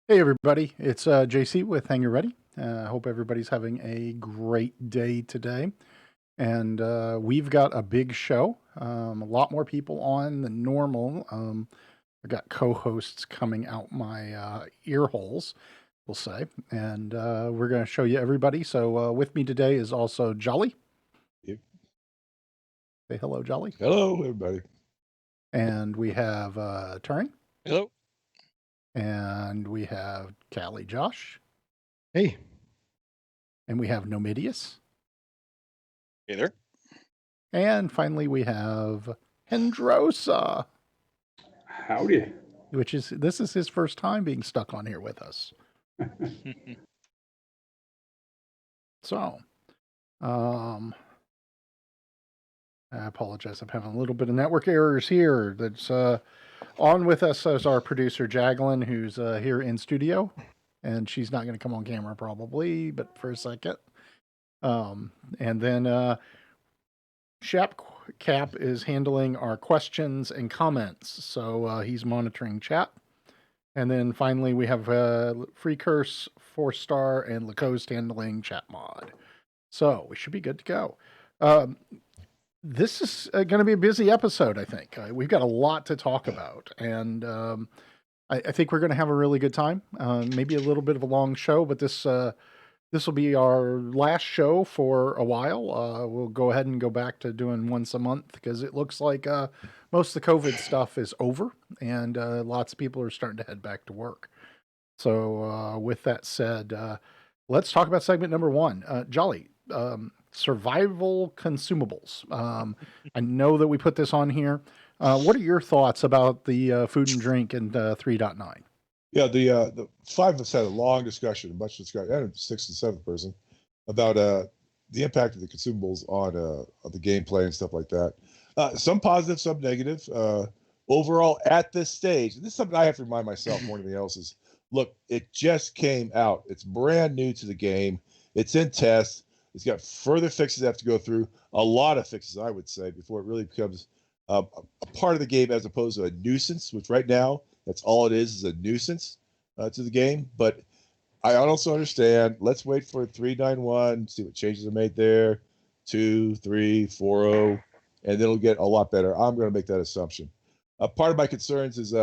Hey everybody, it's JC with Hangar Ready. Hope everybody's having a great day today. And we've got a big show, a lot more people on than normal. I've got co-hosts coming out my ear holes, we'll say. And we're going to show you everybody. So with me today is also Jolly. Yep. Say hello, Jolly. Hello, everybody. And we have Turing. Hello. And we have Callie Josh. Hey. And we have Nomidius. Hey there. And finally, we have Hendrosa. Howdy. This is his first time being stuck on here with us. So, I apologize. I'm having a little bit of network errors here. That's on with us as our producer, Jaglin, who's here in studio. And she's not going to come on camera probably, but for a second. And then Shap Cap is handling our questions and comments. So he's monitoring chat. And then finally, we have Free Curse, 4-star, and Lacoste handling chat mod. So we should be good to go. This is going to be a busy episode, I think. We've got a lot to talk about. And I think we're going to have a really good time. Maybe a little bit of a long show, but this will be our last show for a while. We'll go ahead and go back to doing once a month because it looks like most of the COVID stuff is over and lots of people are starting to head back to work. So with that said, let's talk about segment number one. Jolly, survival consumables. I know that we put this on here. What are your thoughts about the food and drink in 3.9? Yeah, the five of us had a long discussion, much discussion, and a sixth and seventh person, about the impact of the consumables on the gameplay and stuff like that. Some positive, some negative. Overall, at this stage, and this is something I have to remind myself more than anything else is, look, it just came out. It's brand new to the game. It's in test. It's got further fixes that have to go through. A lot of fixes, I would say, before it really becomes a part of the game as opposed to a nuisance, which right now, that's all it is a nuisance to the game. But I also understand, let's wait for 3.9.1, see what changes are made there, 2, 3, 4.0, and then it'll get a lot better. I'm going to make that assumption. Part of my concerns is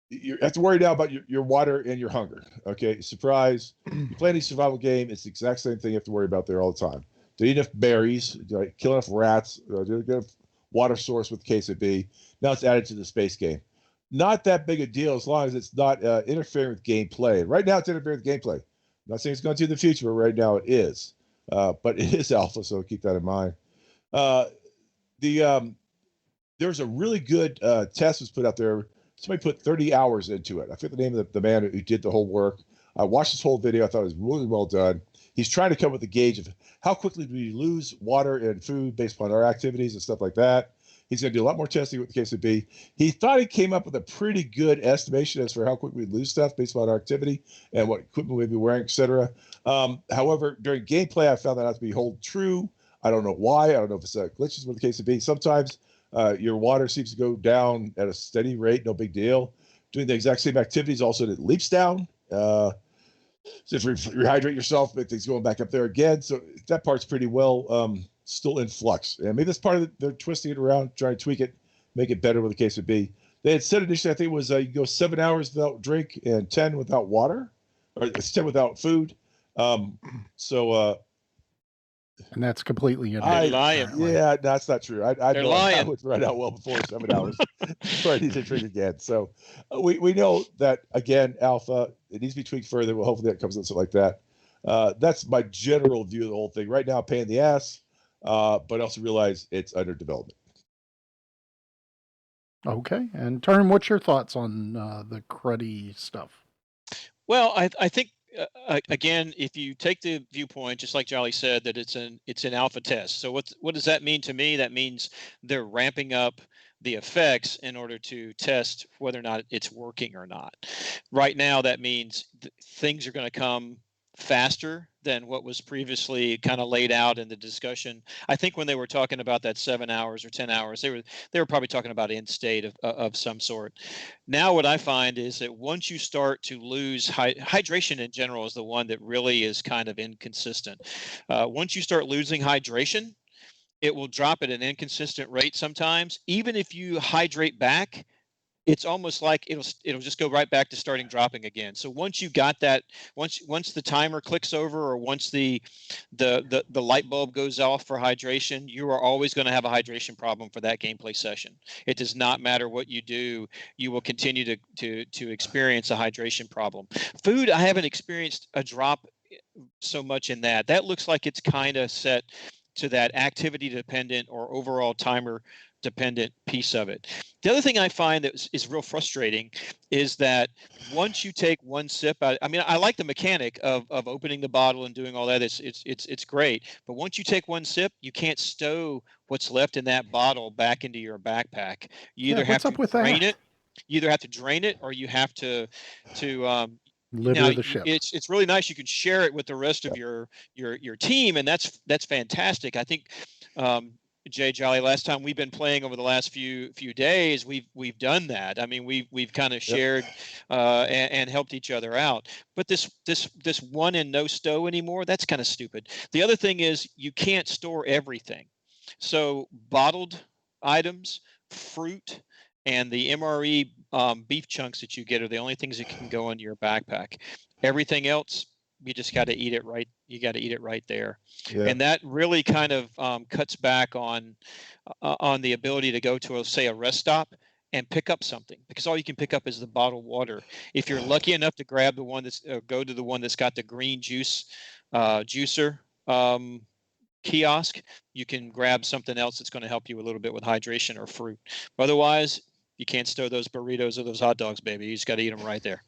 you have to worry now about your water and your hunger. Okay, surprise. You play any survival game, it's the exact same thing you have to worry about there all the time. Do you eat enough berries? Do I kill enough rats? Do you get enough water source with the case of B? Now it's added to the space game. Not that big a deal as long as it's not interfering with gameplay. Right now it's interfering with gameplay. I'm not saying it's going to in the future, but right now it is. But it is alpha, so keep that in mind. There's a really good test was put out there. Somebody put 30 hours into it. I forget the name of the man who did the whole work. I watched this whole video. I thought it was really well done. He's trying to come up with a gauge of how quickly do we lose water and food based upon our activities and stuff like that. He's going to do a lot more testing with the case of B. He thought he came up with a pretty good estimation as for how quickly we lose stuff based upon our activity and what equipment we'd be wearing, etc. However, during gameplay, I found that not to be hold true. I don't know why. I don't know if it's glitches with the case of B. Sometimes your water seems to go down at a steady rate, no big deal. Doing the exact same activities, also it leaps down. So if you rehydrate yourself, things going back up there again. So that part's pretty well still in flux. And maybe that's part of it. They're twisting it around, trying to tweak it, make it better with the case would be. They had said initially, I think it was you go 7 hours without drink and 10 without water, or it's 10 without food. And that's completely lying. Yeah, that's not true. I They're know I lying. would run out well before 7 hours before I need to drink again. So we know that, again, alpha, it needs to be tweaked further. Well, hopefully that comes out something like that. That's my general view of the whole thing. Right now, pain in the ass, but also realize it's under development. Okay. And Turn, what's your thoughts on the cruddy stuff? Well, I think again, if you take the viewpoint, just like Jolly said, that it's an alpha test. So what does that mean to me? That means they're ramping up the effects in order to test whether or not it's working or not. Right now, that means things are going to come faster than what was previously kind of laid out in the discussion. I think when they were talking about that 7 hours or 10 hours, they were probably talking about end state of some sort. Now what I find is that once you start to lose hydration in general is the one that really is kind of inconsistent. Once you start losing hydration, it will drop at an inconsistent rate sometimes. Even if you hydrate back, it's almost like it'll just go right back to starting dropping again. So once you got that, once the timer clicks over, or once the light bulb goes off for hydration, you are always going to have a hydration problem for that gameplay session. It does not matter what you do, you will continue to experience a hydration problem. Food, I haven't experienced a drop so much in that. That looks like it's kind of set to that activity dependent or overall timer dependent piece of it. The other thing I find that is real frustrating is that once you take one sip, I mean, I like the mechanic of opening the bottle and doing all that. It's great. But once you take one sip, you can't stow what's left in that bottle back into your backpack. You either have what's to up with drain that? it. You either have to drain it, or you have to Litter now of the ship. it's really nice. You can share it with the rest of your team, and that's fantastic. I think Jay Jolly, last time we've been playing over the last few days, we've done that. I mean, we've kind of shared and helped each other out. But this one and no stow anymore, that's kind of stupid. The other thing is you can't store everything. So bottled items, fruit, and the MRE beef chunks that you get are the only things that can go into your backpack. Everything else, you just got to eat it right. You got to eat it right there, and that really kind of cuts back on the ability to go to say a rest stop and pick up something, because all you can pick up is the bottled water. If you're lucky enough to grab the one that's go to the one that's got the green juicer kiosk, you can grab something else that's going to help you a little bit with hydration or fruit. Otherwise, you can't stow those burritos or those hot dogs, baby. You just got to eat them right there.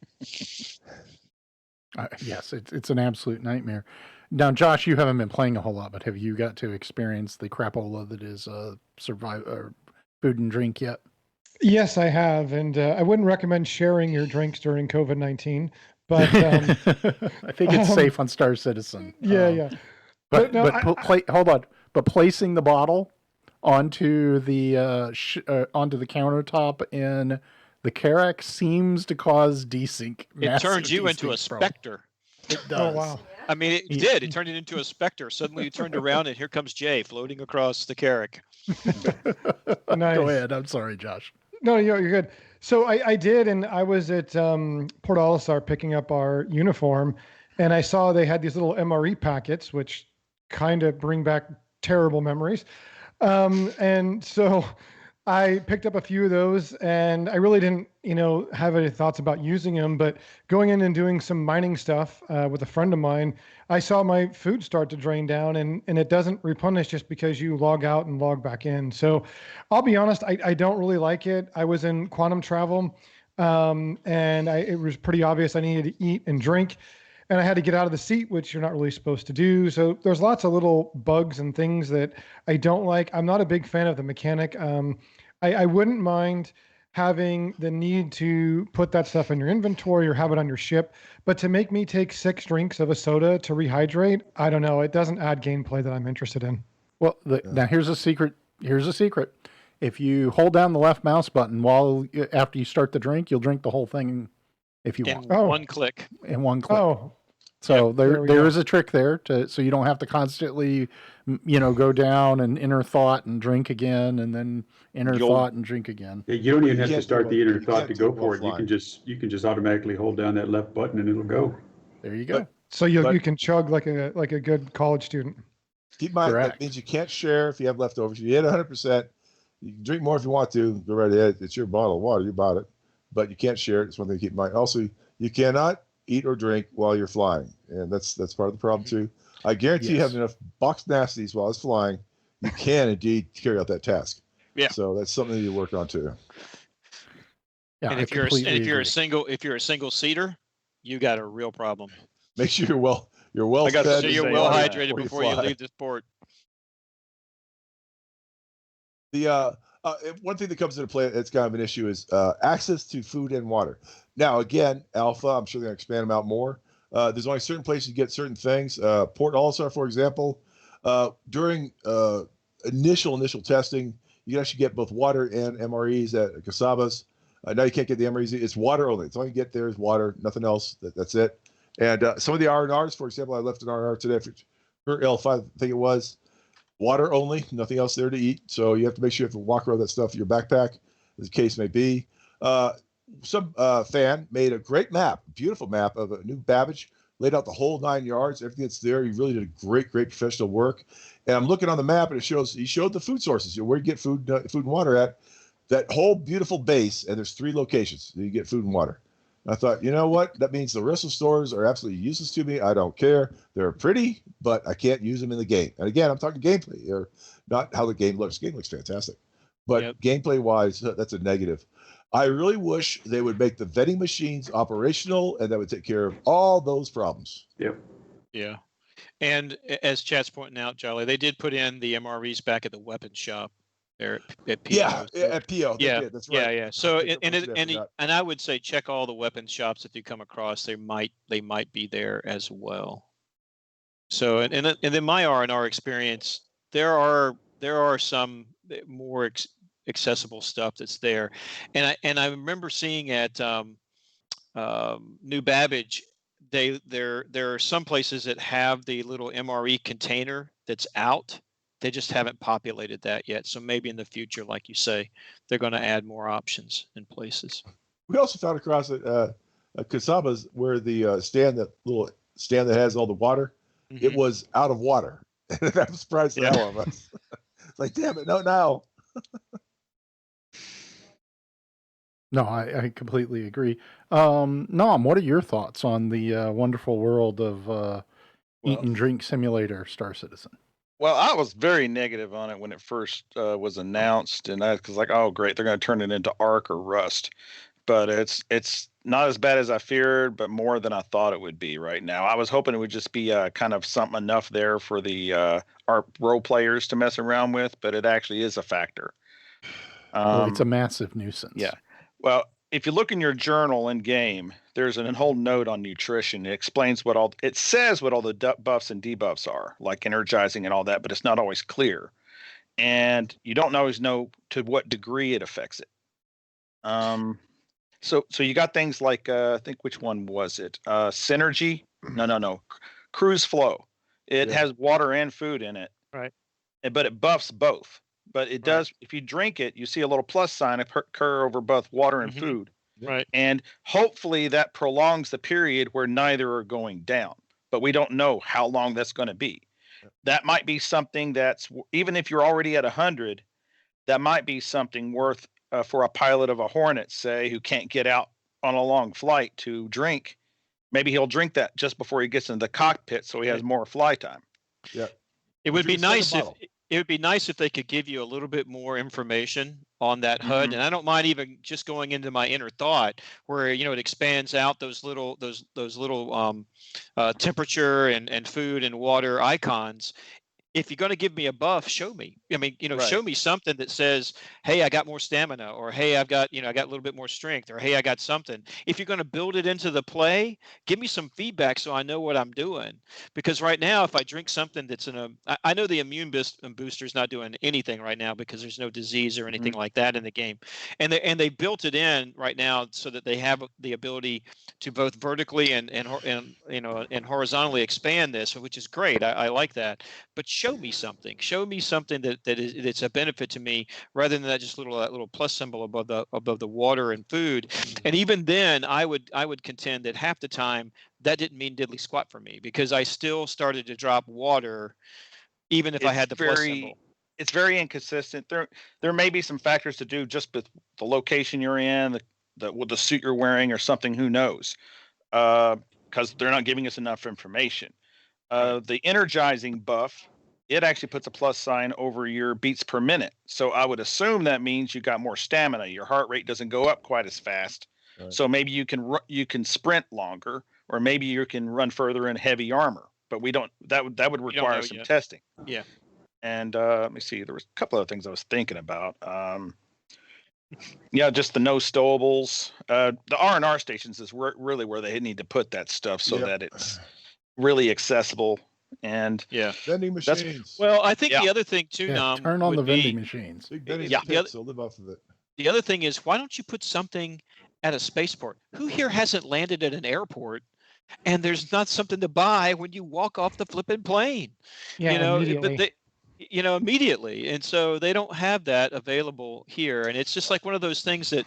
Yes, it's an absolute nightmare. Now, Josh, you haven't been playing a whole lot, but have you got to experience the crapola that is food and drink yet? Yes, I have, and I wouldn't recommend sharing your drinks during COVID-19. But I think it's safe on Star Citizen. Yeah. But no, hold on. But placing the bottle onto the countertop in the Carrack seems to cause desync. It turns you into a specter. It does. Oh wow! I mean, it did. It turned it into a specter. Suddenly, you turned around, and here comes Jay floating across the Carrack. Nice. Go ahead. I'm sorry, Josh. No, you're good. So I did, and I was at Port Olisar picking up our uniform, and I saw they had these little MRE packets, which kind of bring back terrible memories. And so I picked up a few of those, and I really didn't, have any thoughts about using them. But going in and doing some mining stuff with a friend of mine, I saw my food start to drain down, and it doesn't replenish just because you log out and log back in. So I'll be honest, I don't really like it. I was in quantum travel, and it was pretty obvious I needed to eat and drink. And I had to get out of the seat, which you're not really supposed to do. So there's lots of little bugs and things that I don't like. I'm not a big fan of the mechanic. I wouldn't mind having the need to put that stuff in your inventory or have it on your ship, but to make me take 6 drinks of a soda to rehydrate, I don't know. It doesn't add gameplay that I'm interested in. Well, now here's a secret. If you hold down the left mouse button after you start the drink, you'll drink the whole thing if you want. One click. In one click. Oh. So there is a trick there so you don't have to constantly, go down and inner thought and drink again, and then thought and drink again. Yeah, you don't even have to start the inner thought to go for it. You can just automatically hold down that left button and it'll go. There you go. So you can chug like a good college student. Keep in mind, Correct. That means you can't share if you have leftovers. If you hit 100%, you can drink more if you want to. Go right ahead. It's your bottle of water. You bought it. But you can't share it. It's one thing to keep in mind. Also, you cannot eat or drink while you're flying. And that's part of the problem, too. I guarantee you have enough box nasties while it's flying. You can indeed carry out that task. Yeah. So that's something that you work on, too. Yeah, and if you're a single seater, you got a real problem. Make sure you're well fed. So you're well hydrated before you leave this port. The one thing that comes into play that's kind of an issue is access to food and water. Now, again, Alpha, I'm sure they're going to expand them out more, There's only certain places you get certain things. Port All-Star, for example, during initial testing, you can actually get both water and MREs at Casaba's. Now you can't get the MREs. It's water only. It's all you get there is water, nothing else. That's it. And some of the R&Rs, for example, I left an R&R today for L5, I think it was. Water only, nothing else there to eat. So you have to make sure you have to walk around that stuff in your backpack, as the case may be. Some fan made a great map, beautiful map of a new Babbage, laid out the whole 9 yards, everything that's there. He really did a great professional work. And I'm looking on the map, and he showed the food sources, where you get food and water at. That whole beautiful base, and there's 3 locations that you get food and water. I thought, you know what? That means the rest of the stores are absolutely useless to me. I don't care. They're pretty, but I can't use them in the game. And again, I'm talking gameplay here, not how the game looks. The game looks fantastic. But gameplay-wise, that's a negative. I really wish they would make the vending machines operational, and that would take care of all those problems. Yep. Yeah. And as Chat's pointing out, Jolly, they did put in the MREs back at the weapon shop there at PO. Yeah, at PO. Yeah, that's right. Yeah. So and I would say check all the weapon shops if you come across. They might be there as well. So and then my R&R experience, there are some more accessible stuff that's there, and I remember seeing at New Babbage, there are some places that have the little MRE container that's out. They just haven't populated that yet. So maybe in the future, like you say, they're going to add more options in places. We also found across at Casaba's where the little stand that has all the water, it was out of water. And that surprised the hell out of us. It's like, damn it, no, now. No, I completely agree. Nom, what are your thoughts on the wonderful world of Eat and Drink Simulator Star Citizen? Well, I was very negative on it when it first was announced, and because like, oh great, they're going to turn it into Ark or Rust, but it's not as bad as I feared, but more than I thought it would be right now. I was hoping it would just be kind of something enough there for the our role players to mess around with, but it actually is a factor. It's a massive nuisance. Yeah. Well, if you look in your journal in game, there's a whole note on nutrition. It explains it says what all the buffs and debuffs are, like energizing and all that, but it's not always clear. And you don't always know to what degree it affects it. So you got things like, I think, which one was it? Synergy? No. Cruise Flow. It has water and food in it. Right. But it buffs both. But it does, if you drink it, you see a little plus sign occur over both water and food. Right. And hopefully that prolongs the period where neither are going down. But we don't know how long that's going to be. That might be something that's, even if you're already at 100, that might be something worth for a pilot of a Hornet, say, who can't get out on a long flight to drink. Maybe he'll drink that just before he gets into the cockpit so he has more fly time. Yeah. It would be nice if they could give you a little bit more information on that HUD, and I don't mind even just going into my inner thought where it expands out those little temperature and food and water icons. If you're going to give me a buff, show me. I mean, show me something that says, "Hey, I got more stamina," or "Hey, I've got a little bit more strength," or "Hey, I got something." If you're going to build it into the play, give me some feedback so I know what I'm doing. Because right now, if I drink something that's I know the immune booster is not doing anything right now because there's no disease or anything like that in the game, and they built it in right now so that they have the ability to both vertically and horizontally expand this, which is great. I like that, but show me something that's a benefit to me rather than that little plus symbol above the water and food. And even then I would contend that half the time that didn't mean diddly squat for me, because I still started to drop water even if I had the plus symbol. It's very inconsistent. There may be some factors to do just with the location you're in, with the suit you're wearing or something, who knows, because they're not giving us enough information. The energizing buff, it actually puts a plus sign over your beats per minute. So I would assume that means you got more stamina. Your heart rate doesn't go up quite as fast. Right. So maybe you can sprint longer, or maybe you can run further in heavy armor. But we don't. That would require some testing. Yeah. And let me see. There was a couple of things I was thinking about. Yeah, just the no stowables. The R&R stations is really where they need to put that stuff so that it's really accessible. And vending that's machines. Well, I think the other thing too, Nom, turn on would the vending be machines. Big vending the pits, they'll live off of it. the other thing is, why don't you put something at a spaceport? Who here hasn't landed at an airport and there's not something to buy when you walk off the flipping plane? Yeah, You know, immediately. but immediately. And so they don't have that available here. And it's just like one of those things that,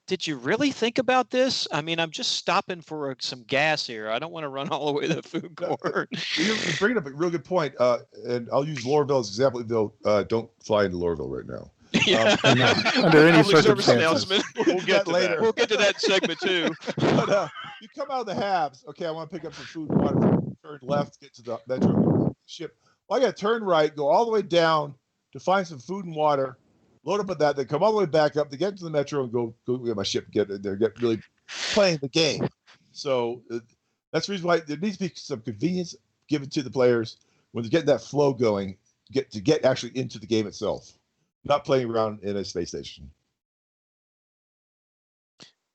did you really think about this? I mean, I'm just stopping for some gas here. I don't want to run all the way to the food court. You're bringing up a real good point, and I'll use Lorville as an example, though. Don't fly into Lorville right now. Yeah. Under any Public service circumstances. announcement. We'll get to that. We'll get to that segment too. But you come out of the halves. Okay, I want to pick up some food and water. Turn left, get to the metro ship. Well, I got to turn right, go all the way down to find some food and water. Load up with that, then come all the way back up to get to the metro and go get my ship. Get really playing the game. So that's the reason why there needs to be some convenience given to the players when they're getting that flow going. Get actually into the game itself, not playing around in a space station.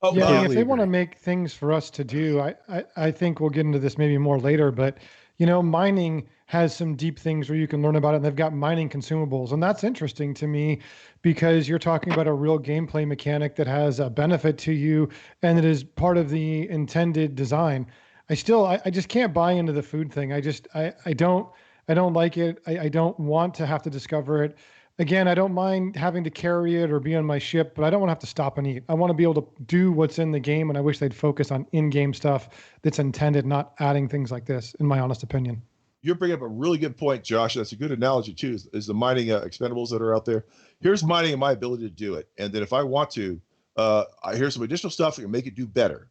Oh, yeah, if they want to make things for us to do, I think we'll get into this maybe more later, but mining has some deep things where you can learn about it, and they've got mining consumables. And that's interesting to me because you're talking about a real gameplay mechanic that has a benefit to you and it is part of the intended design. I just can't buy into the food thing. I don't like it. I don't want to have to discover it. Again, I don't mind having to carry it or be on my ship, but I don't want to have to stop and eat. I want to be able to do what's in the game, and I wish they'd focus on in-game stuff that's intended, not adding things like this, in my honest opinion. You're bringing up a really good point, Josh. That's a good analogy, too, is the mining expendables that are out there. Here's mining and my ability to do it. And then if I want to, here's some additional stuff that can make it do better.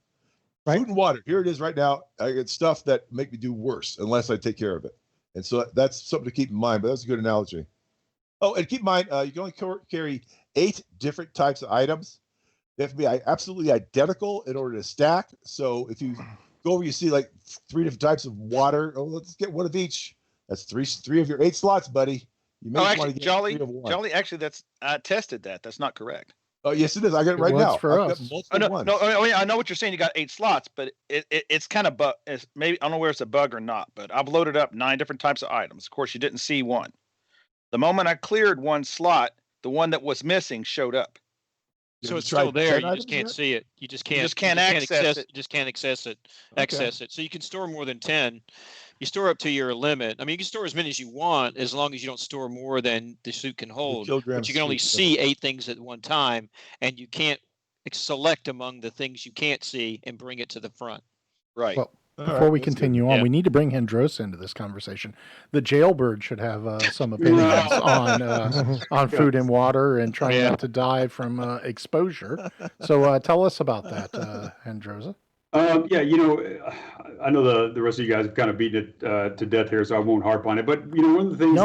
Right? Food and water, here it is right now. I get stuff that make me do worse unless I take care of it. And so that's something to keep in mind, but that's a good analogy. Oh, and keep in mind, you can only carry 8 different types of items. They have to be absolutely identical in order to stack. So if you go over, you see like 3 different types of water. Oh, let's get one of each. That's three of your 8 slots, buddy. You may want to get Jolly, 3 of one. Jolly, actually, I tested that. That's not correct. Oh, yes, it is. I got it right now. For us. I know what you're saying. You got 8 slots, but it's kind of maybe I don't know where it's a bug or not. But I've loaded up 9 different types of items. Of course, you didn't see one. The moment I cleared one slot, the one that was missing showed up. So it's still there. You just can't see it. You just can't access it. You just can't access it. Access it. So you can store more than 10. You store up to your limit. I mean, you can store as many as you want, as long as you don't store more than the suit can hold. But you can only see 8 things at one time, and you can't select among the things you can't see and bring it to the front. Right. Well, before we continue on, we need to bring Hendrosa into this conversation. The jailbird should have some opinions on food and water and trying not to die from exposure. So tell us about that, Hendrosa. I know the rest of you guys have kind of beaten it to death here, so I won't harp on it. But one of the things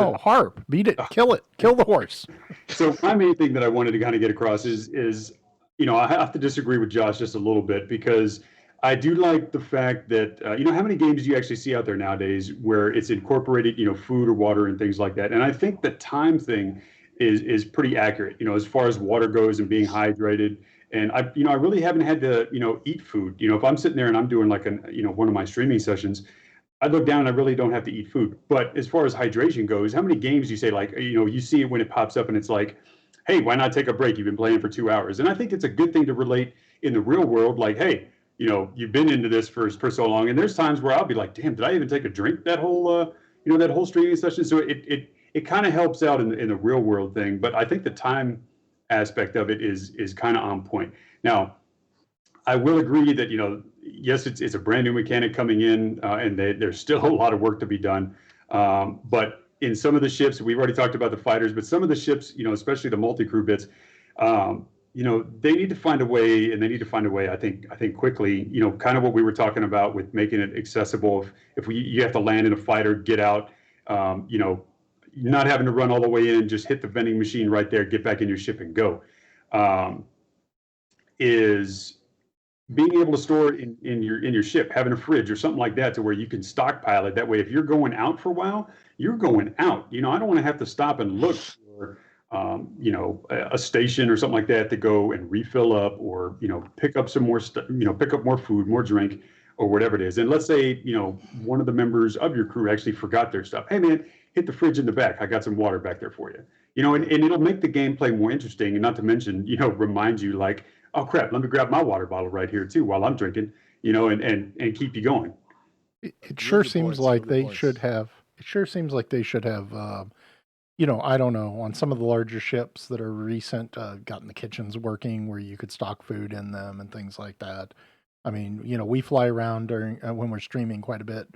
beat it, kill the horse. So my main thing that I wanted to kind of get across is I have to disagree with Josh just a little bit, because I do like the fact that, how many games do you actually see out there nowadays where it's incorporated, food or water and things like that. And I think the time thing is pretty accurate, as far as water goes and being hydrated. And I really haven't had to, eat food. If I'm sitting there and I'm doing like one of my streaming sessions, I look down and I really don't have to eat food. But as far as hydration goes, how many games do you say, like, you see it when it pops up and it's like, hey, why not take a break? You've been playing for 2 hours. And I think it's a good thing to relate in the real world. Like, hey, you've been into this for so long, and there's times where I'll be like, damn, did I even take a drink that whole, that whole streaming session? So it kind of helps out in the real world thing. But I think the time aspect of it is kind of on point. Now, I will agree that, yes, it's a brand new mechanic coming in, and there's still a lot of work to be done. But in some of the ships, we've already talked about the fighters, but some of the ships, especially the multi-crew bits, they need to find a way, and they need to find a way, I think quickly, kind of what we were talking about with making it accessible. If you have to land in a fighter, get out, not having to run all the way in, just hit the vending machine right there, get back in your ship and go, is being able to store it in your ship, having a fridge or something like that to where you can stockpile it. That way, if you're going out for a while, you're going out. I don't want to have to stop and look for a station or something like that to go and refill up, or pick up some more stuff, pick up more food, more drink, or whatever it is. And let's say one of the members of your crew actually forgot their stuff. Hey man, hit the fridge in the back. I got some water back there for you. And it'll make the gameplay more interesting, and not to mention remind you like, oh crap, let me grab my water bottle right here too while I'm drinking. And keep you going. It sure seems like they should have. It sure seems like they should have. I don't know, on some of the larger ships that are recent, gotten the kitchens working where you could stock food in them and things like that. I mean, we fly around during when we're streaming quite a bit,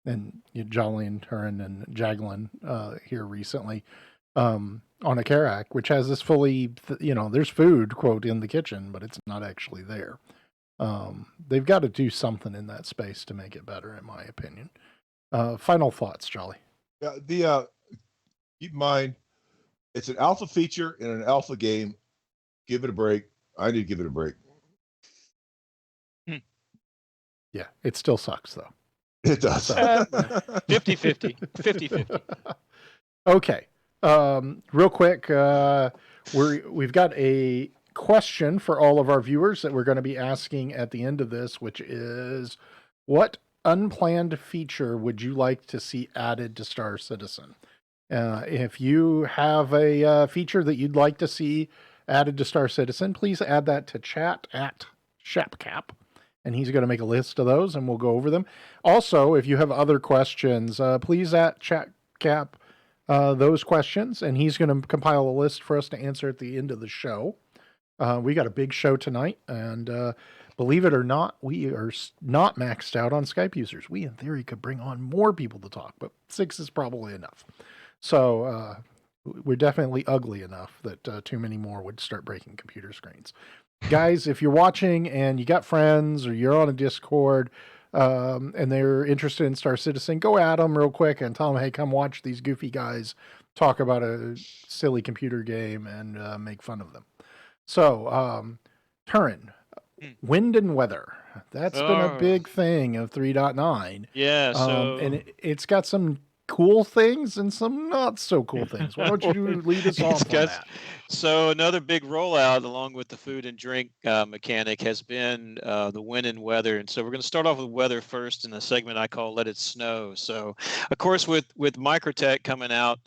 and Jolly and Turin and Jaglin here recently on a Karak, which has this fully, there's food quote in the kitchen, but it's not actually there. They've got to do something in that space to make it better, in my opinion. Final thoughts, Jolly. Yeah, keep in mind, it's an alpha feature in an alpha game. Give it a break. I need to give it a break. Yeah, it still sucks, though. It does. 50-50. 50-50. Okay. Real quick, we've got a question for all of our viewers that we're going to be asking at the end of this, which is, what unplanned feature would you like to see added to Star Citizen? If you have a feature that you'd like to see added to Star Citizen, please add that to chat at Shapcap, and he's going to make a list of those, and we'll go over them. Also, if you have other questions, please at Chatcap those questions, and he's going to compile a list for us to answer at the end of the show. We got a big show tonight, and believe it or not, we are not maxed out on Skype users. We, in theory, could bring on more people to talk, but 6 is probably enough. So we're definitely ugly enough that too many more would start breaking computer screens. Guys, if you're watching and you got friends or you're on a Discord and they're interested in Star Citizen, go at them real quick and tell them, hey, come watch these goofy guys talk about a silly computer game and make fun of them. So, Turin, wind and weather. That's been a big thing of 3.9. Yeah. And it's got some cool things and some not so cool things. Why don't you lead us off on that? So another big rollout along with the food and drink mechanic has been the wind and weather. And so we're going to start off with weather first in the segment I call Let It Snow. So of course with Microtech coming out,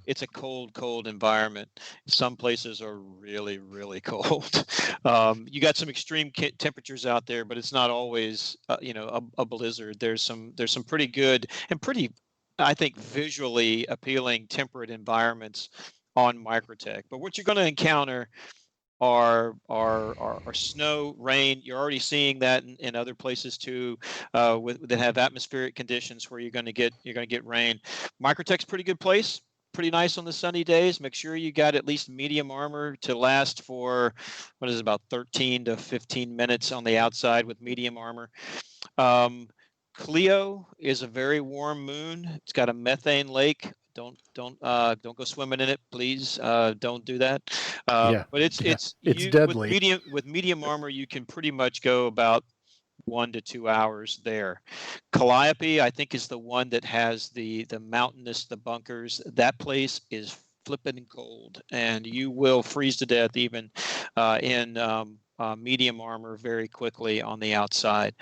it's a cold environment. Some places are really, really cold. You got some extreme temperatures out there, but it's not always, a blizzard. There's some pretty good and pretty, I think, visually appealing temperate environments on Microtech. But what you're going to encounter are snow, rain. You're already seeing that in other places too, that have atmospheric conditions where you're going to get rain. Microtech's a pretty good place. Pretty nice on the sunny days. Make sure you got at least medium armor to last for about 13 to 15 minutes on the outside with medium armor. Cleo is a very warm moon. It's got a methane lake. Don't go swimming in it, please. Don't do that. But it's deadly. With medium armor, you can pretty much go about 1 to 2 hours there. Calliope, I think, is the one that has the mountainous, the bunkers. That place is flipping cold, and you will freeze to death even in medium armor very quickly on the outside.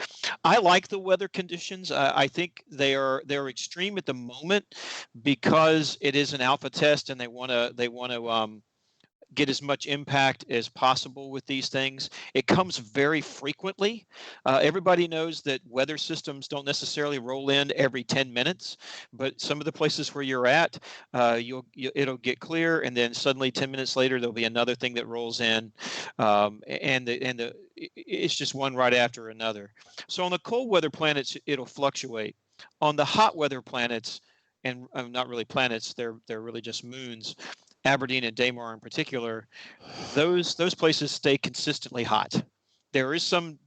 I like the weather conditions. I think they're extreme at the moment because it is an alpha test, and they want to get as much impact as possible with these things. It comes very frequently. Everybody knows that weather systems don't necessarily roll in every 10 minutes, but some of the places where you're at, it'll get clear, and then suddenly 10 minutes later there'll be another thing that rolls in, it's just one right after another. So on the cold weather planets, it'll fluctuate. On the hot weather planets, and not really planets, they're really just moons, Aberdeen and Daymar in particular, those places stay consistently hot. There is some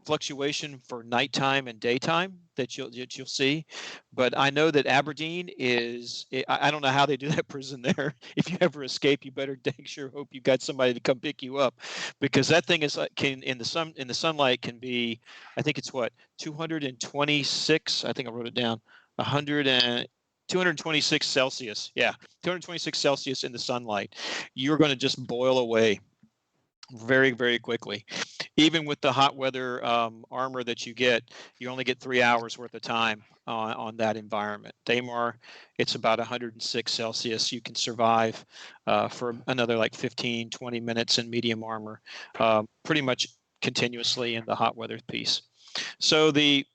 fluctuation for nighttime and daytime that you'll see, but I know that Aberdeen is. I don't know how they do that prison there. If you ever escape, you better dang sure hope you got somebody to come pick you up, because that thing is in the sunlight can be. I think it's 226. I think I wrote it down. 226 Celsius. Yeah, 226 Celsius in the sunlight. You're going to just boil away very, very quickly. Even with the hot weather armor that you only get 3 hours worth of time on that environment. Daymar, it's about 106 Celsius. You can survive for another like 15, 20 minutes in medium armor, pretty much continuously in the hot weather piece. So the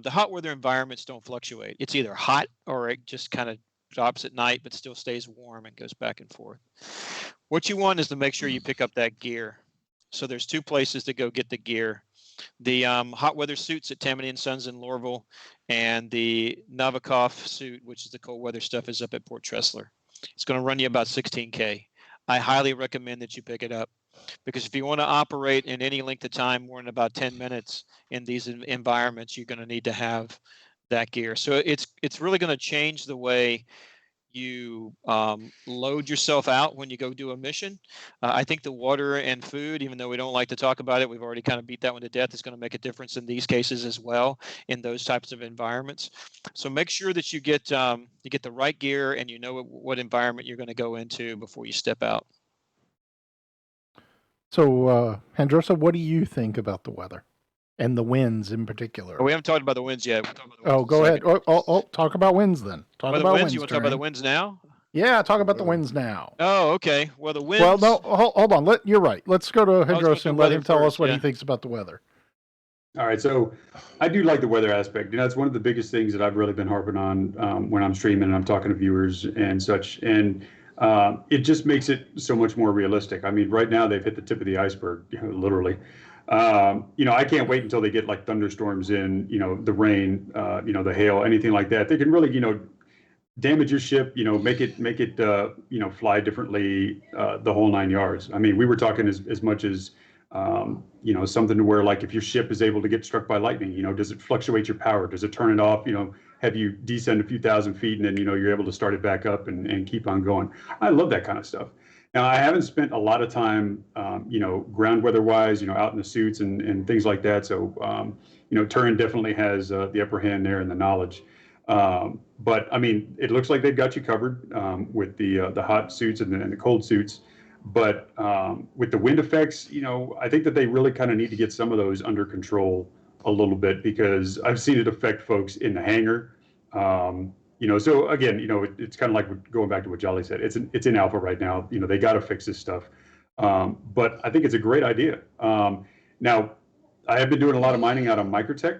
hot weather environments don't fluctuate. It's either hot or it just kind of drops at night, but still stays warm and goes back and forth. What you want is to make sure you pick up that gear. So there's two places to go get the gear. The hot weather suits at Tammany & Sons in Lorville, and the Novikov suit, which is the cold weather stuff, is up at Port Tressler. It's going to run you about $16K. I highly recommend that you pick it up, because if you want to operate in any length of time more than about 10 minutes in these environments, you're going to need to have that gear. So it's really going to change the way you load yourself out when you go do a mission. I think the water and food, even though we don't like to talk about it, we've already kind of beat that one to death, is going to make a difference in these cases as well, in those types of environments. So make sure that you get the right gear and you know what environment you're going to go into before you step out. So, Hendrosa, what do you think about the weather and the winds in particular? Oh, we haven't talked about the winds yet. Go ahead. Talk about winds then. Talk about winds. You want to talk about the winds now? Yeah, talk about the winds now. Oh, okay. Well, the winds. Well, no, hold on. You're right. Let's go to Hendrosa and let him tell us what he thinks about the weather. All right, so I do like the weather aspect. It's one of the biggest things that I've really been harping on when I'm streaming and I'm talking to viewers and such. And it just makes it so much more realistic. I mean, right now they've hit the tip of the iceberg, literally. I can't wait until they get like thunderstorms in, the rain, the hail, anything like that. They can really, damage your ship, make it, fly differently, the whole 9 yards. I mean, we were talking as much as, something to where, like, if your ship is able to get struck by lightning, does it fluctuate your power? Does it turn it off? Have you descend a few thousand feet and then, you're able to start it back up and keep on going. I love that kind of stuff. Now, I haven't spent a lot of time, ground weather wise, out in the suits and things like that. So, Turin definitely has the upper hand there and the knowledge. But I mean, it looks like they've got you covered with the hot suits and the cold suits. But with the wind effects, I think that they really kind of need to get some of those under control a little bit, because I've seen it affect folks in the hangar. So again, it's kind of like going back to what Jolly said. It's in alpha right now. They got to fix this stuff. But I think it's a great idea. Now, I have been doing a lot of mining out on Microtech,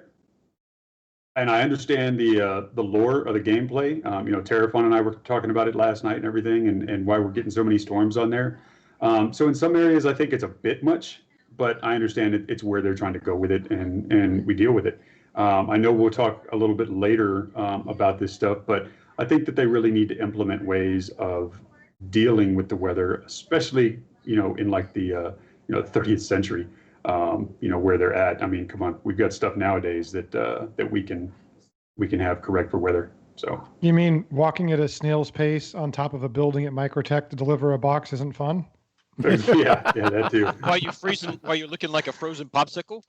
and I understand the lore of the gameplay. Terrafon and I were talking about it last night and everything, and why we're getting so many storms on there. So in some areas, I think it's a bit much, but I understand it's where they're trying to go with it, and we deal with it. I know we'll talk a little bit later about this stuff, but I think that they really need to implement ways of dealing with the weather, especially, in like the 30th century, where they're at. I mean, come on, we've got stuff nowadays that we can have correct for weather. So you mean walking at a snail's pace on top of a building at Microtech to deliver a box isn't fun? yeah, that too. While you're looking like a frozen popsicle.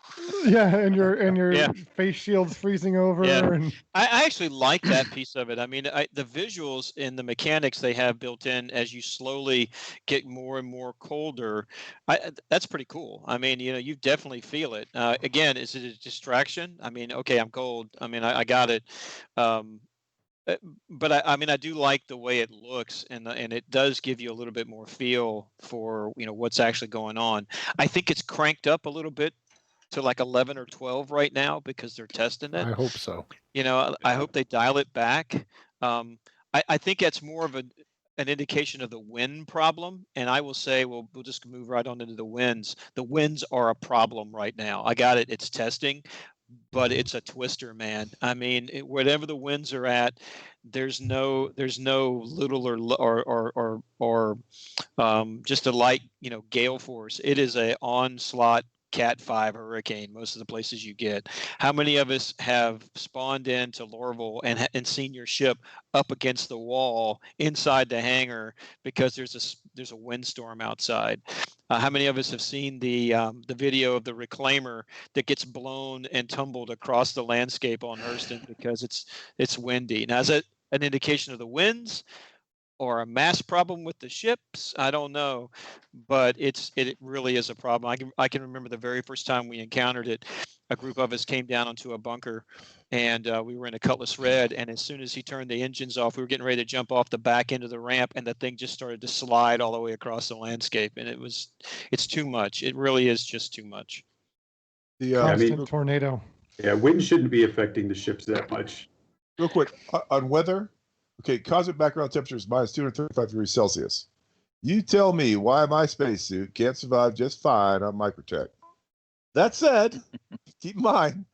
Yeah, and your face shield's freezing over. Yeah. And I actually like that piece of it. I mean, the visuals and the mechanics they have built in as you slowly get more and more colder, that's pretty cool. I mean, you definitely feel it. Again, is it a distraction? I mean, okay, I'm cold. I mean, I got it. But I mean, I do like the way it looks, and it does give you a little bit more feel for what's actually going on. I think it's cranked up a little bit to like 11 or 12 right now because they're testing it. I hope so. I hope they dial it back. I think that's more of an indication of the wind problem, and I will say, we'll just move right on into the winds. The winds are a problem right now. I got it. It's testing. But it's a twister, man. I mean, whatever the winds are at, there's no little or just a light, gale force. It is a onslaught Cat 5 hurricane. Most of the places you get. How many of us have spawned into Lorville and seen your ship up against the wall inside the hangar because there's a windstorm outside? How many of us have seen the video of the reclaimer that gets blown and tumbled across the landscape on Hurston because it's windy? Now, an indication of the winds or a mass problem with the ships. I don't know, but it really is a problem. I can remember the very first time we encountered it. A group of us came down onto a bunker, and we were in a Cutlass Red. And as soon as he turned the engines off, we were getting ready to jump off the back end of the ramp, and the thing just started to slide all the way across the landscape. And it's too much. It really is just too much. Constant tornado. Yeah, wind shouldn't be affecting the ships that much. Real quick, on weather, okay, cosmic background temperature is minus 235 degrees Celsius. You tell me why my spacesuit can't survive just fine on Microtech. That said, keep in mind,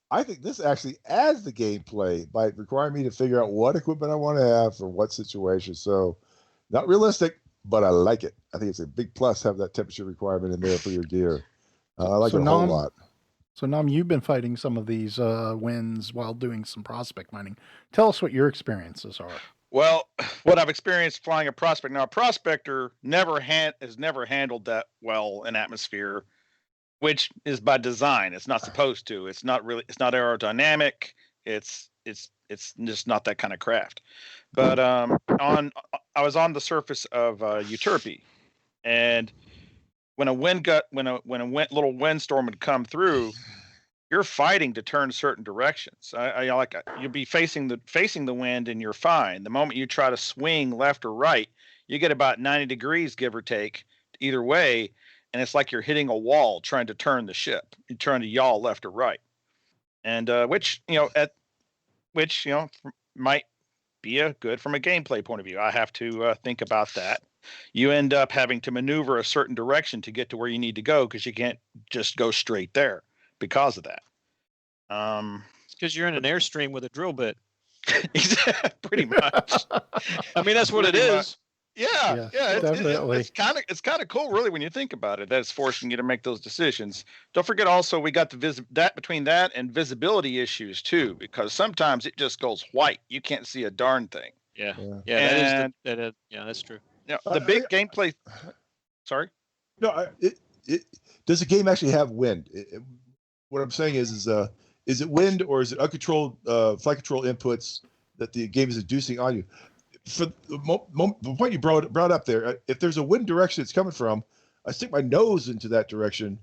I think this actually adds the gameplay by requiring me to figure out what equipment I want to have for what situation. So, not realistic, but I like it. I think it's a big plus to have that temperature requirement in there for your gear. I like it a whole lot. So, Nam, you've been fighting some of these winds while doing some prospect mining. Tell us what your experiences are. Well, what I've experienced flying a prospect. Now, a prospector has never handled that well in atmosphere, which is by design. It's not supposed to. It's not aerodynamic. It's just not that kind of craft. But I was on the surface of Euterpe, and when a little windstorm would come through, you're fighting to turn certain directions. You'll be facing the wind and you're fine. The moment you try to swing left or right, you get about 90 degrees, give or take, either way, and it's like you're hitting a wall trying to turn the ship. You're trying to yaw left or right, and which might be good from a gameplay point of view. I have to think about that. You end up having to maneuver a certain direction to get to where you need to go because you can't just go straight there because of that. Because you're in an airstream with a drill bit. Pretty much. I mean, that's what it is. Yeah, definitely. It's kind of cool, really, when you think about it. That it's forcing you to make those decisions. Don't forget, also, we got between that and visibility issues too, because sometimes it just goes white. You can't see a darn thing. Yeah. That's true. The big gameplay. Sorry. No, does the game actually have wind? What I'm saying is it wind or is it uncontrolled flight control inputs that the game is inducing on you? For the point you brought up there, if there's a wind direction it's coming from, I stick my nose into that direction,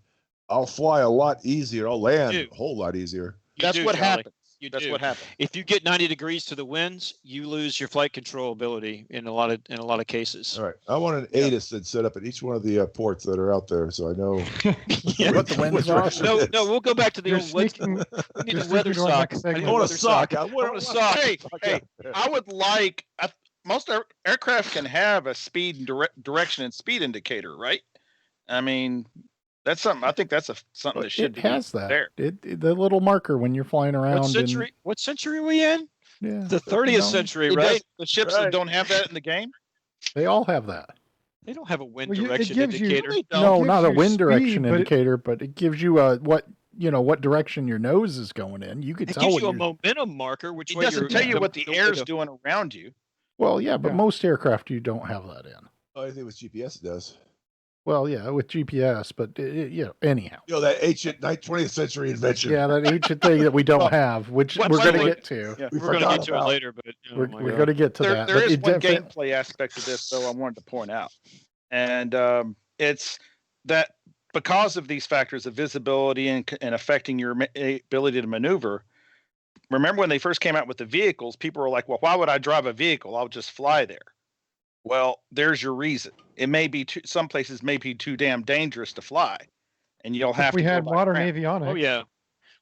I'll fly a lot easier. I'll land a whole lot easier. That's what happens. What happens. If you get 90 degrees to the winds, you lose your flight control ability in a lot of cases. All right, I want an ATIS that's set up at each one of the ports that are out there, so I know what the winds are. No, we'll go back to the old weather. We need a weather sock. I want a sock. I want a sock. Hey, I would like. Most aircraft can have a speed and direction and speed indicator, right? I mean, that's something. I think that's something that should be there. The little marker when you're flying around. What century are we in? Yeah, the 30th century, right? The ships that don't have that in the game. They all have that. They don't have a wind direction indicator. No, not a wind direction indicator, but it gives you what direction your nose is going in. You could tell. It gives you a momentum marker, which it doesn't tell you what the air's doing around you. Well, yeah, but most aircraft you don't have that in. Oh, I think with GPS it does. Well, yeah, with GPS, but anyhow. That ancient 20th century invention. Yeah, that ancient thing that we don't have, which we're going to get to. Yeah, we're going to get to it later, but we're going to get to that. There is one gameplay aspect of this, though, I wanted to point out, and it's that because of these factors of visibility and affecting your ability to maneuver. Remember when they first came out with the vehicles, people were like, well, why would I drive a vehicle? I'll just fly there. Well, there's your reason. It may be some places may be too damn dangerous to fly, and you'll have. We had modern avionics. Oh yeah.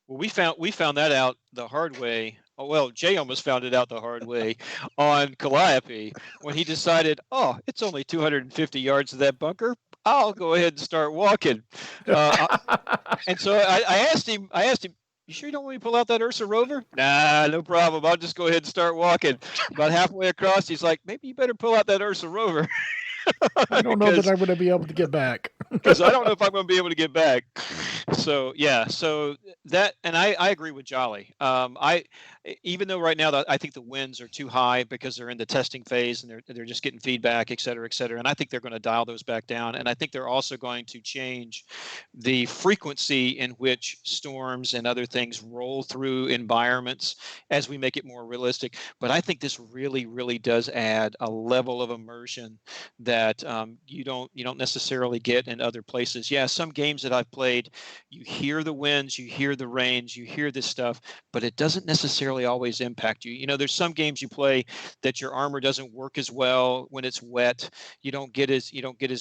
Well, we found that out the hard way. Oh well, Jay almost found it out the hard way on Calliope when he decided, it's only 250 yards to that bunker. I'll go ahead and start walking. And so I asked him. You sure you don't want me to pull out that Ursa rover? Nah, no problem. I'll just go ahead and start walking. About halfway across, he's like, maybe you better pull out that Ursa rover. I don't know that I'm going to be able to get back. Because I don't know if I'm going to be able to get back. So yeah, so that, and I agree with Jolly. Even though right now I think the winds are too high because they're in the testing phase and they're just getting feedback, et cetera, et cetera. And I think they're going to dial those back down. And I think they're also going to change the frequency in which storms and other things roll through environments as we make it more realistic. But I think this really, really does add a level of immersion that you don't necessarily get in other places. Yeah, some games that I've played, you hear the winds, you hear the rains, you hear this stuff, but it doesn't necessarily always impact you. You know, there's some games you play that your armor doesn't work as well when it's wet. You don't get as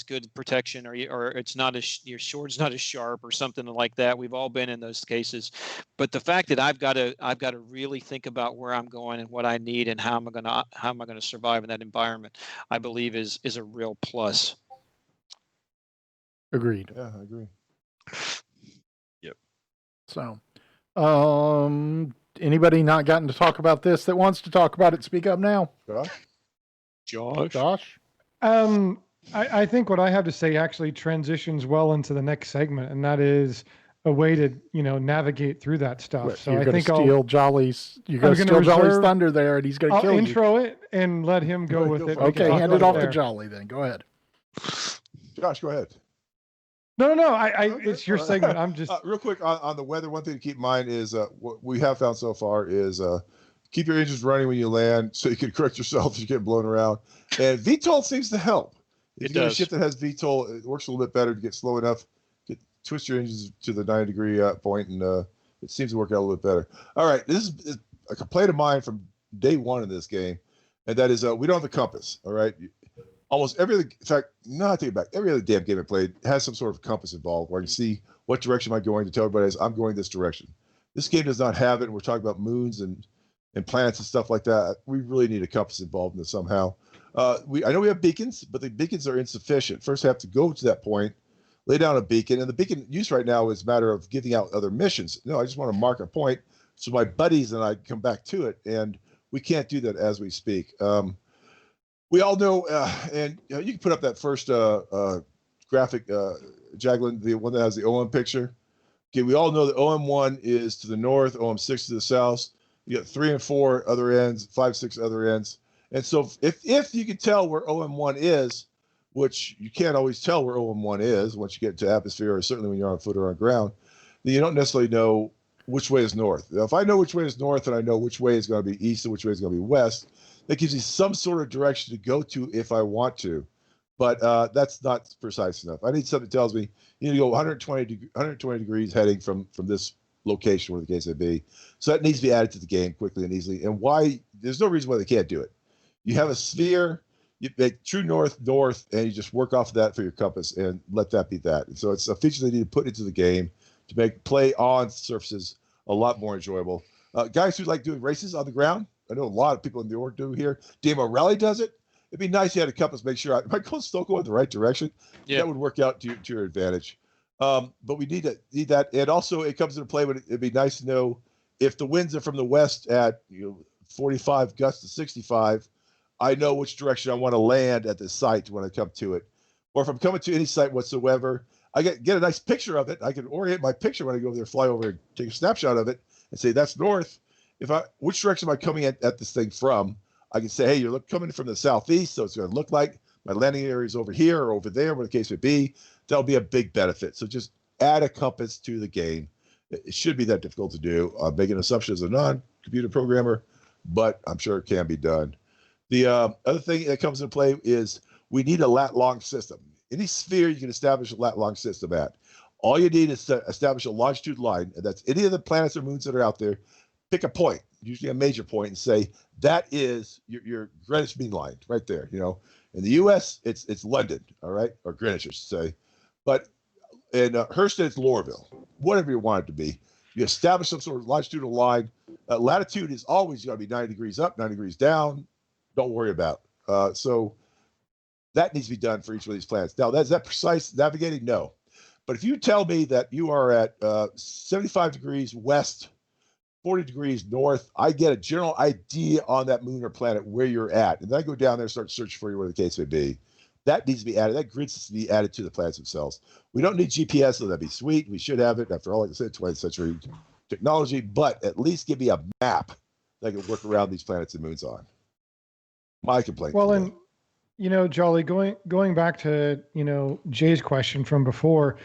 good protection, or it's not as, your sword's not as sharp or something like that. We've all been in those cases. But the fact that I've got to really think about where I'm going and what I need and how am I going to survive in that environment, I believe is a real plus. Agreed. Yeah, I agree. Yep. So, anybody not gotten to talk about this that wants to talk about it, speak up now. Josh? I think what I have to say actually transitions well into the next segment, and that is a way to, navigate through that stuff. What, So you're I going to think steal Jolly's. You're going to steal Jolly's thunder there, and he's going to kill I'll you. intro it and let him go with it. Okay, hand it off to Jolly then. Go ahead. Josh, go ahead. No. It's your segment. I'm just real quick on the weather. One thing to keep in mind is what we have found so far is keep your engines running when you land, so you can correct yourself if you get blown around. And VTOL seems to help. If you get a ship that has VTOL, it works a little bit better to get slow enough. Twist your engines to the 90-degree point, and it seems to work out a little bit better. All right, this is a complaint of mine from day one in this game, and that is we don't have a compass. All right, almost every other, in fact, no, I take it back. Every other damn game I played has some sort of compass involved where I can see what direction am I going to tell everybody I'm going this direction. This game does not have it, and we're talking about moons and planets and stuff like that. We really need a compass involved in this somehow. I know we have beacons, but the beacons are insufficient. First, I have to go to that point, lay down a beacon, and the beacon use right now is a matter of giving out other missions. No, I just want to mark a point so my buddies and I come back to it, and we can't do that as we speak. We all know, and you can put up that first graphic, Jaglin, the one that has the OM picture. Okay, we all know that OM1 is to the north, OM6 to the south. You got 3 and 4 other ends, 5, 6 other ends. And so if you can tell where OM1 is, which you can't always tell where OM1 is once you get to atmosphere, or certainly when you're on foot or on ground, then you don't necessarily know which way is north. Now, if I know which way is north and I know which way is going to be east and which way is going to be west, that gives you some sort of direction to go to if I want to. But that's not precise enough. I need something that tells me you need to go 120 degrees heading from this location, where the case may be. So that needs to be added to the game quickly and easily. And why? There's no reason why they can't do it. You have a sphere, you make true north, and you just work off of that for your compass and let that be that. And so it's a feature they need to put into the game to make play on surfaces a lot more enjoyable. Guys who like doing races on the ground, I know a lot of people in the org do here. Demo Rally does it. It'd be nice if you had a compass, make sure am I still going the right direction? Yeah. That would work out to your advantage. But we need that. And also it comes into play when it'd be nice to know if the winds are from the west at 45 gusts to 65, I know which direction I want to land at the site when I come to it. Or if I'm coming to any site whatsoever, I get a nice picture of it. I can orient my picture when I go over there, fly over and take a snapshot of it and say, that's north. Which direction am I coming at this thing from? I can say, hey, you're coming from the southeast, so it's going to look like my landing area is over here or over there, where the case may be. That'll be a big benefit. So just add a compass to the game. It shouldn't be that difficult to do. I'm making assumptions as a non-computer programmer, but I'm sure it can be done. The other thing that comes into play is we need a lat-long system. Any sphere you can establish a lat-long system at. All you need is to establish a longitude line, and that's any of the planets or moons that are out there. Pick a point, usually a major point, and say that is your Greenwich Mean Line right there. In the U.S., it's London, all right, or Greenwich, I should say. But in Hurston, it's Lorville, whatever you want it to be. You establish some sort of longitudinal line. Latitude is always going to be 90 degrees up, 90 degrees down. Don't worry about. So that needs to be done for each of these planets. Now, is that precise navigating? No. But if you tell me that you are at 75 degrees west, 40 degrees north, I get a general idea on that moon or planet where you're at. And then I go down there and start searching for you, where the case may be. That needs to be added. That grid system needs to be added to the planets themselves. We don't need GPS, so that'd be sweet. We should have it. After all, like I said, 20th century technology, but at least give me a map that can work around these planets and moons on. My complaint. Well, today. and Jolly, going back to Jay's question from before,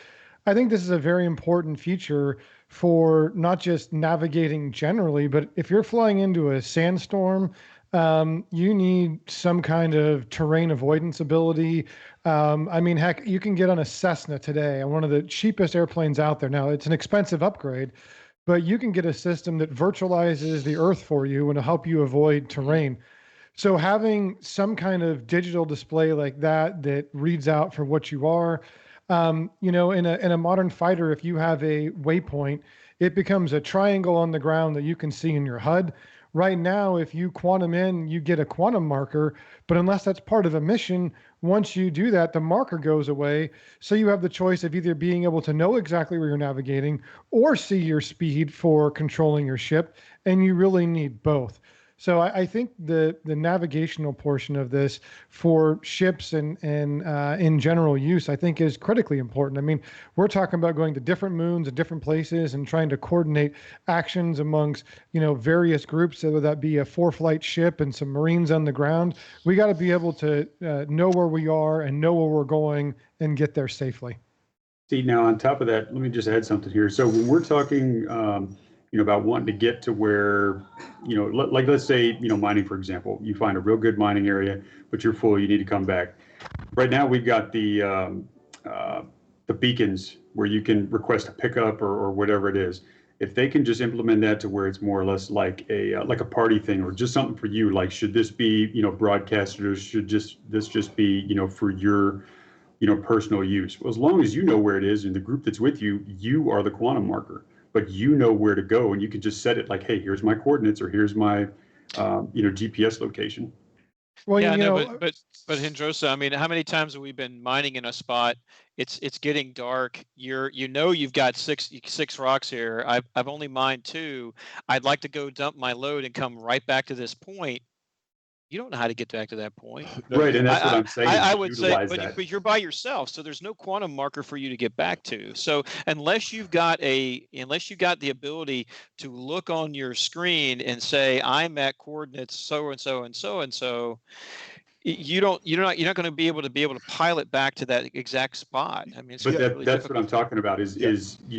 I think this is a very important feature for not just navigating generally, but if you're flying into a sandstorm, you need some kind of terrain avoidance ability. I mean, heck, you can get on a Cessna today, on one of the cheapest airplanes out there. Now, it's an expensive upgrade, but you can get a system that virtualizes the Earth for you and will help you avoid terrain. So having some kind of digital display like that reads out for what you are, in a modern fighter, if you have a waypoint, it becomes a triangle on the ground that you can see in your HUD. Right now, if you quantum in, you get a quantum marker, but unless that's part of a mission, once you do that, the marker goes away. So you have the choice of either being able to know exactly where you're navigating or see your speed for controlling your ship, and you really need both. So I think the navigational portion of this for ships and in general use, I think, is critically important. I mean, we're talking about going to different moons and different places and trying to coordinate actions amongst various groups, whether that be a 4-flight ship and some Marines on the ground. We got to be able to know where we are and know where we're going and get there safely. See, now on top of that, let me just add something here. So when we're talking, about wanting to get to where, like let's say, mining, for example, you find a real good mining area, but you're full, you need to come back. Right now, we've got the beacons where you can request a pickup or whatever it is. If they can just implement that to where it's more or less like a party thing or just something for you, like should this be broadcasted or should this just be for your personal use? Well, as long as you know where it is and the group that's with you, you are the quantum marker, but you know where to go and you can just set it like, hey, here's my coordinates or here's my GPS location. Well, Yeah, no, but Hendrosa, I mean, how many times have we been mining in a spot? It's getting dark. You've got six rocks here. I've only mined 2. I'd like to go dump my load and come right back to this point. You don't know how to get back to that point. Right, and that's what I'm saying. I would say, but you're by yourself, so there's no quantum marker for you to get back to. So unless you've got the ability to look on your screen and say, I'm at coordinates so and so and so and so, you're not going to be able to pilot back to that exact spot. I mean, that's what I'm talking about.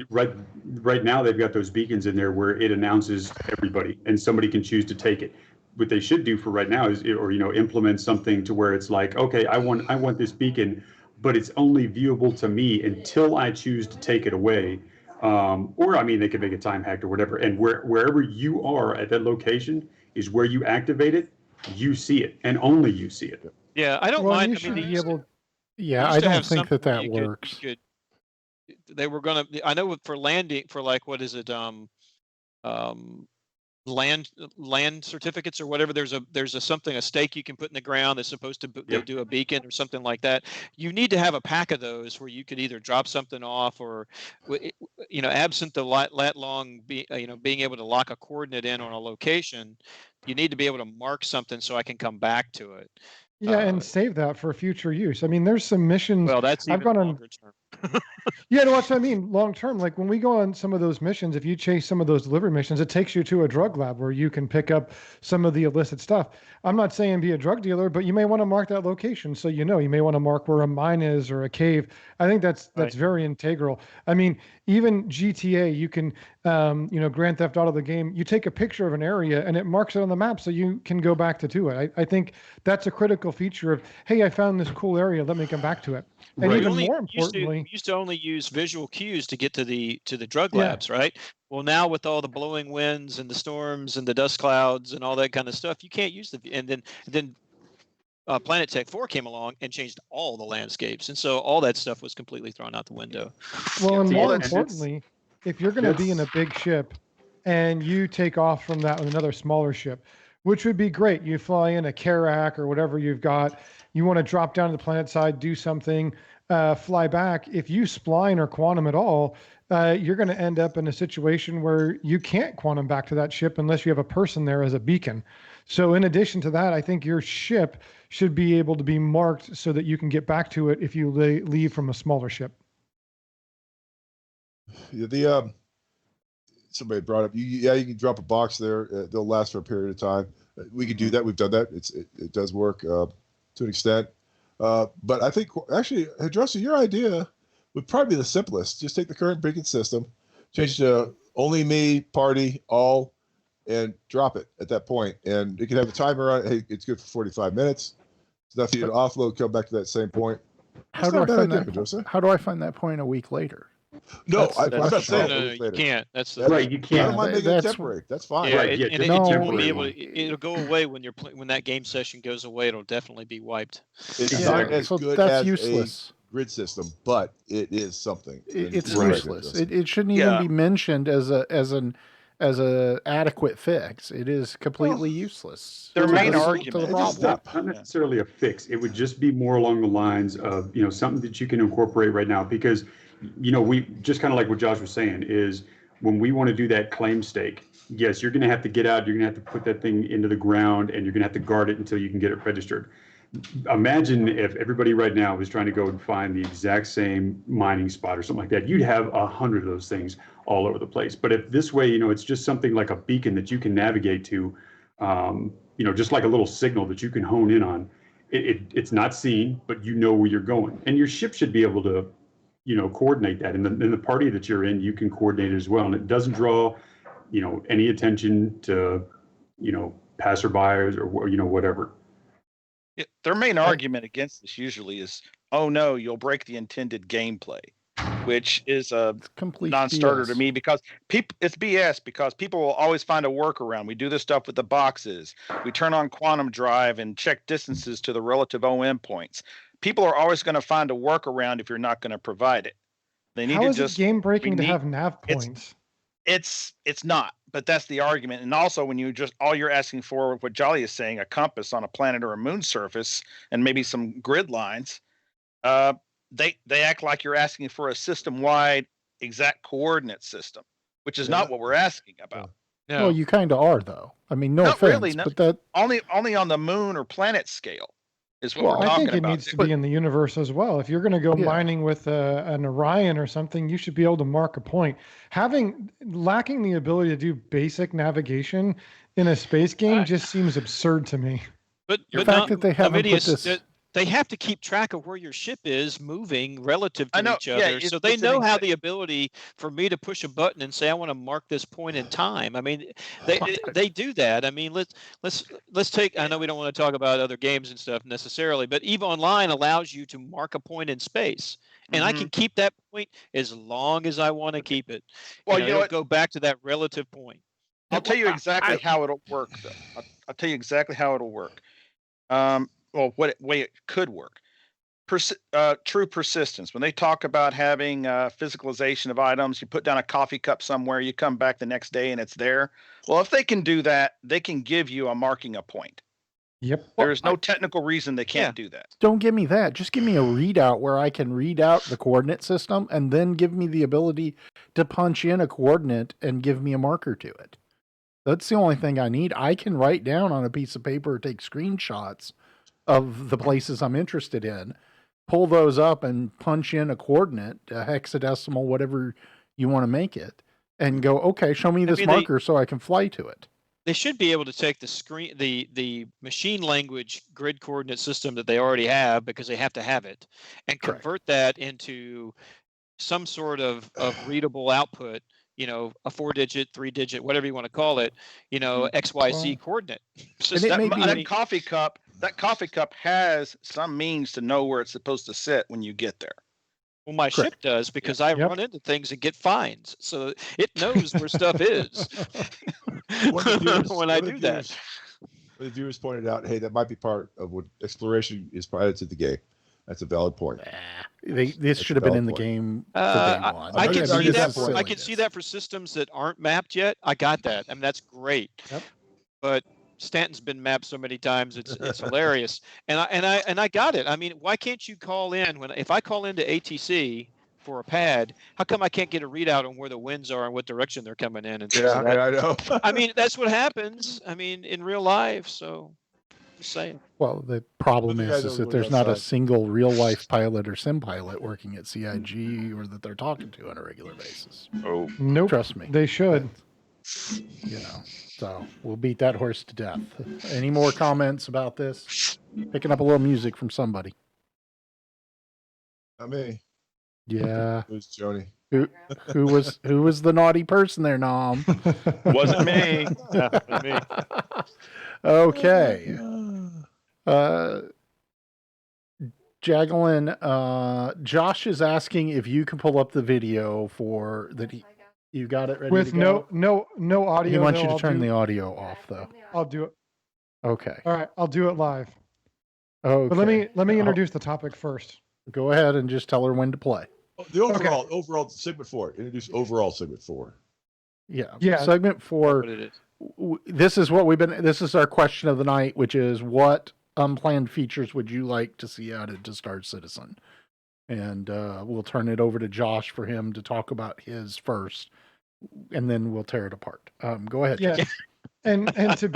Right now they've got those beacons in there where it announces everybody, and somebody can choose to take it. What they should do for right now is, implement something to where it's like, okay, I want this beacon, but it's only viewable to me until I choose to take it away. Or I mean, they could make a time hacked or whatever. And wherever you are at that location is where you activate it. You see it, and only you see it. Yeah, I don't mind. I mean, I don't think that works. They were gonna. I know for landing, for like, what is it? Land certificates or whatever. There's a stake you can put in the ground that's supposed to do a beacon or something like that. You need to have a pack of those where you could either drop something off or, absent the lat long, being able to lock a coordinate in on a location, you need to be able to mark something so I can come back to it. Yeah, and save that for future use. I mean, there's some missions. Well, that's even longer term. Yeah, no, that's what I mean. Long term, like when we go on some of those missions, if you chase some of those delivery missions, it takes you to a drug lab where you can pick up some of the illicit stuff. I'm not saying be a drug dealer, but you may want to mark that location. So, you may want to mark where a mine is or a cave. I think that's very integral. I mean, even GTA, you can, Grand Theft Auto, the game, you take a picture of an area and it marks it on the map so you can go back to it. I think that's a critical feature of, hey, I found this cool area, let me come back to it. And even more importantly, we used to only use visual cues to get to the drug labs, right? Well, now with all the blowing winds and the storms and the dust clouds and all that kind of stuff, you can't use and then Planet Tech 4 came along and changed all the landscapes, and so all that stuff was completely thrown out the window. Well, and more importantly, if you're going to be in a big ship and you take off from that with another smaller ship, which would be great. You fly in a Karak or whatever you've got. You want to drop down to the planet side, do something, fly back. If you spline or quantum at all, you're going to end up in a situation where you can't quantum back to that ship unless you have a person there as a beacon. So in addition to that, I think your ship should be able to be marked so that you can get back to it if you leave from a smaller ship. Yeah, somebody brought up, you can drop a box there. They'll last for a period of time. We can do that. We've done that. It does work to an extent. But I think actually, addressing your idea would probably be the simplest. Just take the current beacon system, change it to only me, party, all, and drop it at that point. And it can have a timer on it. Hey, it's good for 45 minutes. It's enough for you to offload, come back to that same point. How do I find that point a week later? No, That's the I'm not question. saying No, a week you later. can't. That's the Right, you I can't. don't mind making it temporary. That's fine. Yeah, Right, yeah, just it no. won't be temporary. able to, it'll go away when when that game session goes away. It'll definitely be wiped. It's Exactly. not as so good that's as useless. a grid system, but it is something. It's Right. useless. It shouldn't even be mentioned as a adequate fix. It is completely useless. Their to main this- argument to the is problem. Not necessarily a fix. It would just be more along the lines of, something that you can incorporate right now, because, we just kind of like what Josh was saying is when we want to do that claim stake, yes, you're going to have to get out, you're going to have to put that thing into the ground, and you're going to have to guard it until you can get it registered. Imagine if everybody right now was trying to go and find the exact same mining spot or something like that. You'd have 100 of those things all over the place. But if this way, it's just something like a beacon that you can navigate to, just like a little signal that you can hone in on. It's not seen, but you know where you're going, and your ship should be able to, coordinate that. And in the party that you're in, you can coordinate it as well, and it doesn't draw, any attention to, passerbyers or whatever. Their main argument against this usually is, oh no, you'll break the intended gameplay, which is a Complete non-starter BS. to me, because it's BS, because people will always find a workaround. We do this stuff with the boxes. We turn on quantum drive and check distances to the relative OM points. People are always going to find a workaround if you're not going to provide it. They need How to is just it game breaking to need- have nav it's- points? It's not, but that's the argument. And also, when you just all you're asking for, what Jolly is saying, a compass on a planet or a moon surface, and maybe some grid lines, they act like you're asking for a system-wide exact coordinate system, which is not what we're asking about. No. Well, you kind of are, though. I mean, no Not offense, really, no. but that Only on the moon or planet scale is what Well, we're I talking think it about. needs to be in the universe as well. If you're going to go Yeah. mining with an Orion or something, you should be able to mark a point. Lacking the ability to do basic navigation in a space game just seems absurd to me. But the fact that they haven't put Ovidius, this. they have to keep track of where your ship is moving relative I to know, each yeah, other, so they it's an know how the ability for me to push a button and say I want to mark this point in time. I mean, they do that. I mean, let's take. I know we don't want to talk about other games and stuff necessarily, but EVE Online allows you to mark a point in space, and I can keep that point as long as I want to keep it. Well, you know what? it'll go back to that relative point. I'll tell you exactly how it'll work, though. I'll tell you exactly how it'll work. Way it could work. True persistence. When they talk about having physicalization of items, you put down a coffee cup somewhere, you come back the next day and it's there. Well, if they can do that, they can give you a marking a point. Yep. There is no technical reason they can't do that. Don't give me that. Just give me a readout where I can read out the coordinate system and then give me the ability to punch in a coordinate and give me a marker to it. That's the only thing I need. I can write down on a piece of paper or take screenshots of the places I'm interested in, pull those up and punch in a coordinate, a hexadecimal, whatever you want to make it, and go, okay, show me this marker so I can fly to it. They should be able to take the machine language grid coordinate system that they already have, because they have to have it, and convert that into some sort of readable output, a 4-digit, 3-digit, whatever you want to call it, XYZ coordinate. That coffee cup has some means to know where it's supposed to sit when you get there. Well, my ship does, because I run into things and get fines, so it knows where stuff is when I do that. The viewers pointed out, hey, that might be part of what exploration is added to the game. That's a valid point. This should have been in the game for day one. I can see that. silliness. I can see that for systems that aren't mapped yet. I got that. I mean, that's great. Yep. But Stanton's been mapped so many times, it's hilarious. And I got it. I mean, why can't you call in if I call into ATC for a pad? How come I can't get a readout on where the winds are and what direction they're coming in? And I know. I mean, that's what happens. I mean, in real life. So Just saying. Well, the problem But the guy is knows that what there's he not a outside. single real life pilot or sim pilot working at CIG or that they're talking to on a regular basis. Oh, Nope. Trust me. They should. So we'll beat that horse to death. Any more comments about this? Picking up a little music from somebody. Not me. Yeah. It was Joni. Who was the naughty person there, Nom? wasn't me. Yeah, that's me. Okay. Jaglin, Josh is asking if you can pull up the video for that. You got it ready With to go? no audio. He wants you though, to I'll turn do- the audio off, though. I'll do it. Okay. All right, I'll do it live. Okay. But let me introduce the topic first. Go ahead and just tell her when to play. The overall segment 4. Introduce overall segment 4. Yeah. Segment That's 4. what it is. This is our question of the night, which is what unplanned features would you like to see added to Star Citizen? And we'll turn it over to Josh for him to talk about his first, and then we'll tear it apart. Go ahead. Yeah. and to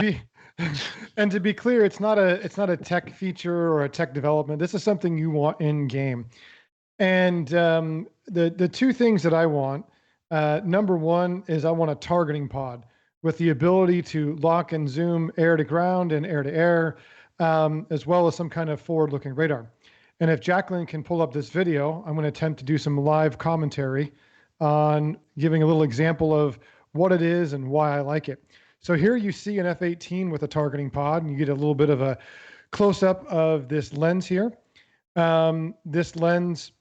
be clear, it's not a tech feature or a tech development. This is something you want in game. And the two things that I want, number one is I want a targeting pod with the ability to lock and zoom air to ground and air to air, as well as some kind of forward-looking radar. And if Jacqueline can pull up this video, I'm going to attempt to do some live commentary on giving a little example of what it is and why I like it. So here you see an F-18 with a targeting pod, and you get a little bit of a close-up of this lens here. This lens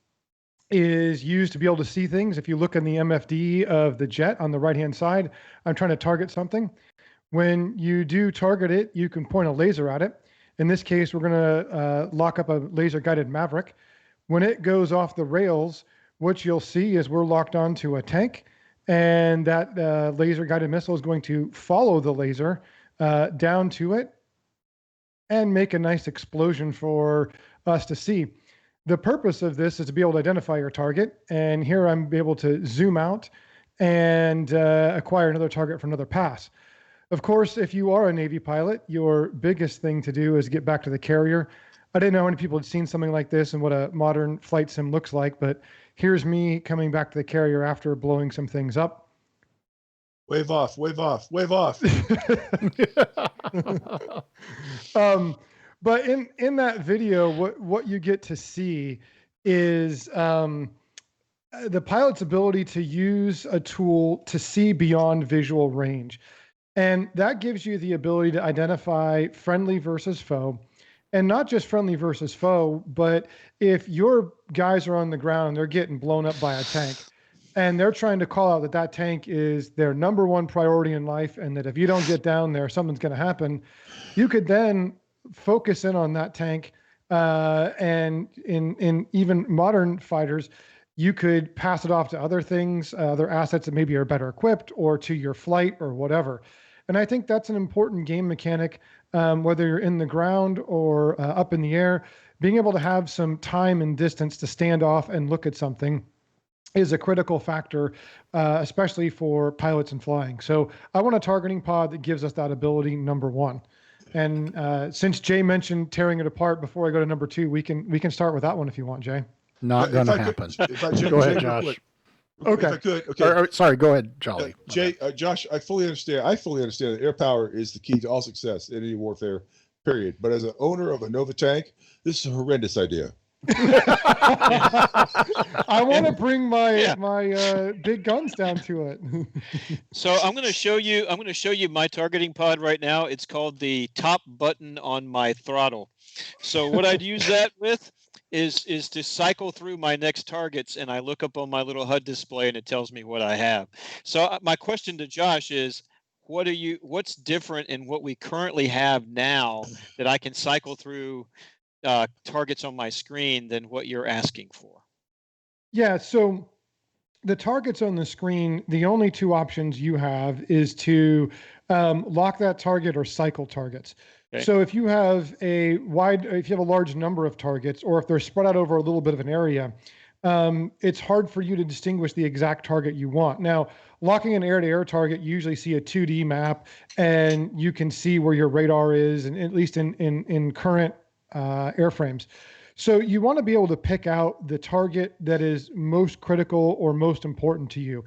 is used to be able to see things. If you look in the MFD of the jet on the right-hand side, I'm trying to target something. When you do target it, you can point a laser at it. In this case, we're going to lock up a laser-guided Maverick. When it goes off the rails, what you'll see is we're locked onto a tank, and that laser-guided missile is going to follow the laser down to it and make a nice explosion for us to see. The purpose of this is to be able to identify your target, and here I'm able to zoom out and acquire another target for another pass. Of course, if you are a Navy pilot, your biggest thing to do is get back to the carrier. I didn't know how many people had seen something like this and what a modern flight sim looks like, but here's me coming back to the carrier after blowing some things up. Wave off, wave off, wave off. But in that video, what you get to see is the pilot's ability to use a tool to see beyond visual range. And that gives you the ability to identify friendly versus foe. And not just friendly versus foe, but if your guys are on the ground and they're getting blown up by a tank, and they're trying to call out that tank is their number one priority in life, and that if you don't get down there, something's going to happen, you could then focus in on that tank. And in even modern fighters, you could pass it off to other things, other assets that maybe are better equipped, or to your flight or whatever. And I think that's an important game mechanic, whether you're in the ground or up in the air. Being able to have some time and distance to stand off and look at something is a critical factor, especially for pilots and flying. So I want a targeting pod that gives us that ability, number one. And since Jay mentioned tearing it apart before I go to number two, we can start with that one if you want, Jay. Not going to happen. Go ahead, Josh. Okay. If I could, okay. Sorry, go ahead, Jolly. Josh, I fully understand that air power is the key to all success in any warfare, period. But as an owner of a Nova tank, this is a horrendous idea. I want to bring my big guns down to it. So I'm going to show you my targeting pod right now. It's called the top button on my throttle. So what I'd use that with is to cycle through my next targets, and I look up on my little HUD display and it tells me what I have. So my question to Josh is, what's different in what we currently have now that I can cycle through targets on my screen than what you're asking for? Yeah, so the targets on the screen, the only two options you have is to lock that target or cycle targets. Okay. So if you have a large number of targets, or if they're spread out over a little bit of an area, it's hard for you to distinguish the exact target you want. Now, locking an air-to-air target, you usually see a 2D map, and you can see where your radar is, and at least in current airframes. So you want to be able to pick out the target that is most critical or most important to you.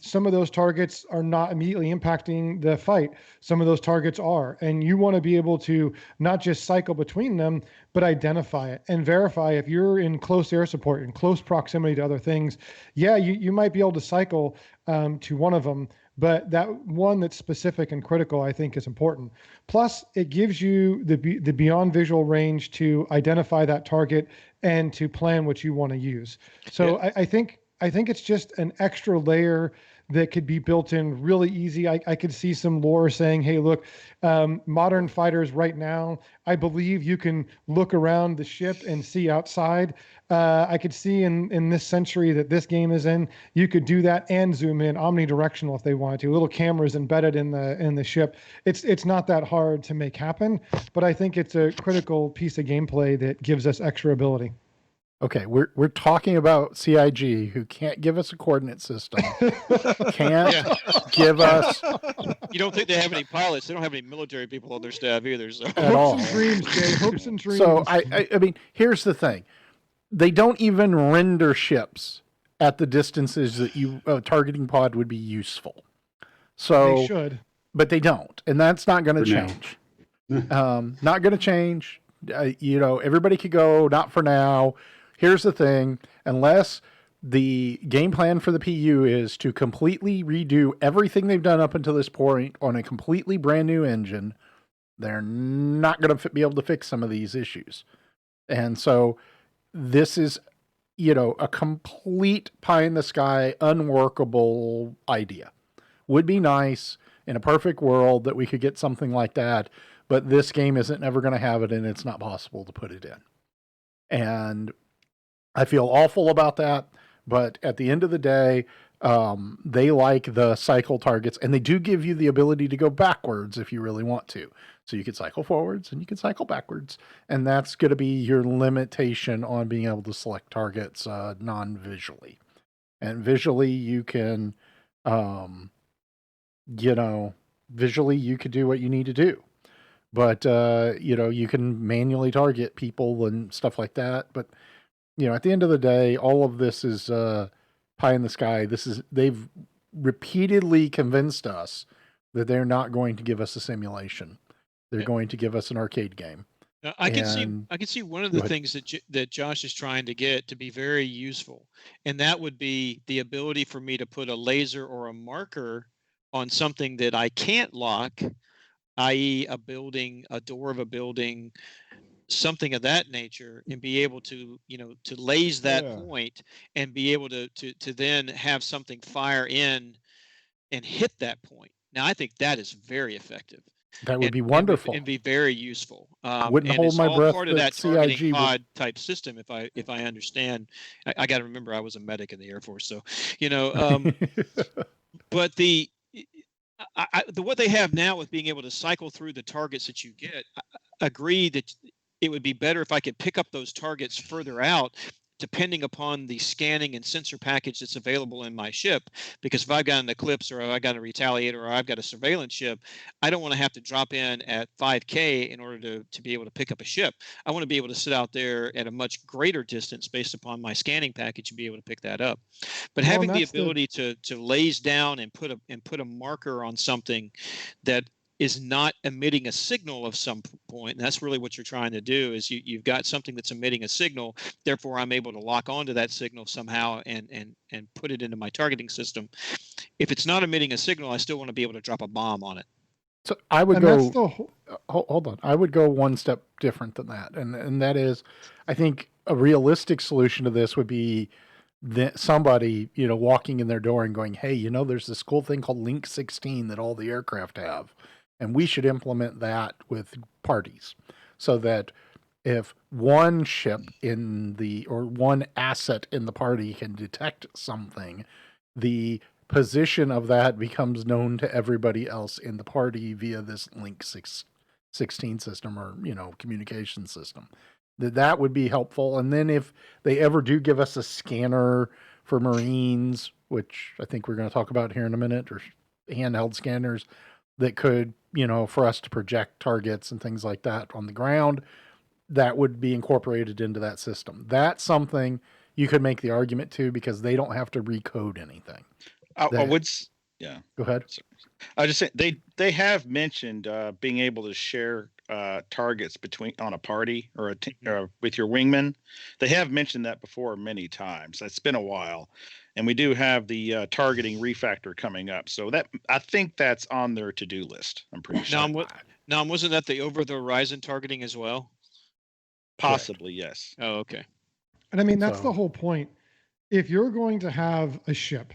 Some of those targets are not immediately impacting the fight. Some of those targets are, and you want to be able to not just cycle between them, but identify it and verify if you're in close air support, in close proximity to other things. Yeah, you might be able to cycle to one of them, but that one that's specific and critical, I think, is important. Plus, it gives you the beyond visual range to identify that target and to plan what you want to use. So Yeah. I think it's just an extra layer that could be built in really easy. I could see some lore saying, hey, look, modern fighters right now, I believe you can look around the ship and see outside. I could see in this century that this game is in, you could do that and zoom in omnidirectional if they wanted to. Little cameras embedded in the ship. It's not that hard to make happen, but I think it's a critical piece of gameplay that gives us extra ability. Okay, we're talking about CIG, who can't give us a coordinate system, can't Yeah. give us You don't think they have any pilots? They don't have any military people on their staff either. So at Hopes all. and dreams, Jay. Hopes and dreams. So I mean, here's the thing: they don't even render ships at the distances that a targeting pod would be useful. So they should. but they don't, and that's not going to For now. change. Not going to change. Everybody could go. Not for now. Here's the thing: unless the game plan for the PU is to completely redo everything they've done up until this point on a completely brand new engine, they're not going to be able to fix some of these issues. And so this is, a complete pie in the sky, unworkable idea. Would be nice in a perfect world that we could get something like that, but this game isn't ever going to have it, and it's not possible to put it in. And I feel awful about that, but at the end of the day, they like the cycle targets, and they do give you the ability to go backwards if you really want to. So you can cycle forwards and you can cycle backwards, and that's going to be your limitation on being able to select targets non-visually. And visually, you can, visually you could do what you need to do. But, you can manually target people and stuff like that. But at the end of the day, all of this is pie in the sky. They've repeatedly convinced us that they're not going to give us a simulation. They're going to give us an arcade game. Now, I can see one of Go the ahead. things that Josh is trying to get to be very useful, and that would be the ability for me to put a laser or a marker on something that I can't lock, i.e., a building, a door of a building, something of that nature, and be able to to laze that Yeah. point and be able to then have something fire in and hit that point. Now I think that is very effective That would be and wonderful. and be very useful. Wouldn't And hold it's my all breath part of that that targeting CIG would. pod type system. If I understand, I got to remember I was a medic in the Air Force, so but the what they have now with being able to cycle through the targets that you get, I agree that it would be better if I could pick up those targets further out, depending upon the scanning and sensor package that's available in my ship. Because if I've got an Eclipse or I've got a Retaliator or I've got a surveillance ship, I don't want to have to drop in at 5K in order to be able to pick up a ship. I want to be able to sit out there at a much greater distance based upon my scanning package and be able to pick that up. But Well, having and the that's the- ability to laze down and put a marker on something that is not emitting a signal of some point, and that's really what you're trying to do, is you've got something that's emitting a signal, therefore I'm able to lock onto that signal somehow and put it into my targeting system. If it's not emitting a signal, I still want to be able to drop a bomb on it. So I would And go. that's the whole- Hold on. I would go one step different than that, and that is, I think a realistic solution to this would be that somebody walking in their door and going, "Hey, there's this cool thing called Link 16 that all the aircraft have, and we should implement that with parties, so that if one ship or one asset in the party can detect something, the position of that becomes known to everybody else in the party via this Link 16 system or communication system. That would be helpful. And then if they ever do give us a scanner for Marines, which I think we're going to talk about here in a minute, or handheld scanners that could, for us to project targets and things like that on the ground, that would be incorporated into that system. That's something you could make the argument to, because they don't have to recode anything. I would, yeah. Go ahead. I just say they have mentioned being able to share targets on a party or with your wingman. They have mentioned that before many times. It's been a while, and we do have the targeting refactor coming up. So that, I think that's on their to-do list. I'm pretty sure. Now, wasn't that the over the horizon targeting as well? Possibly, yes. Oh, okay. And I mean, that's the whole point. If you're going to have a ship,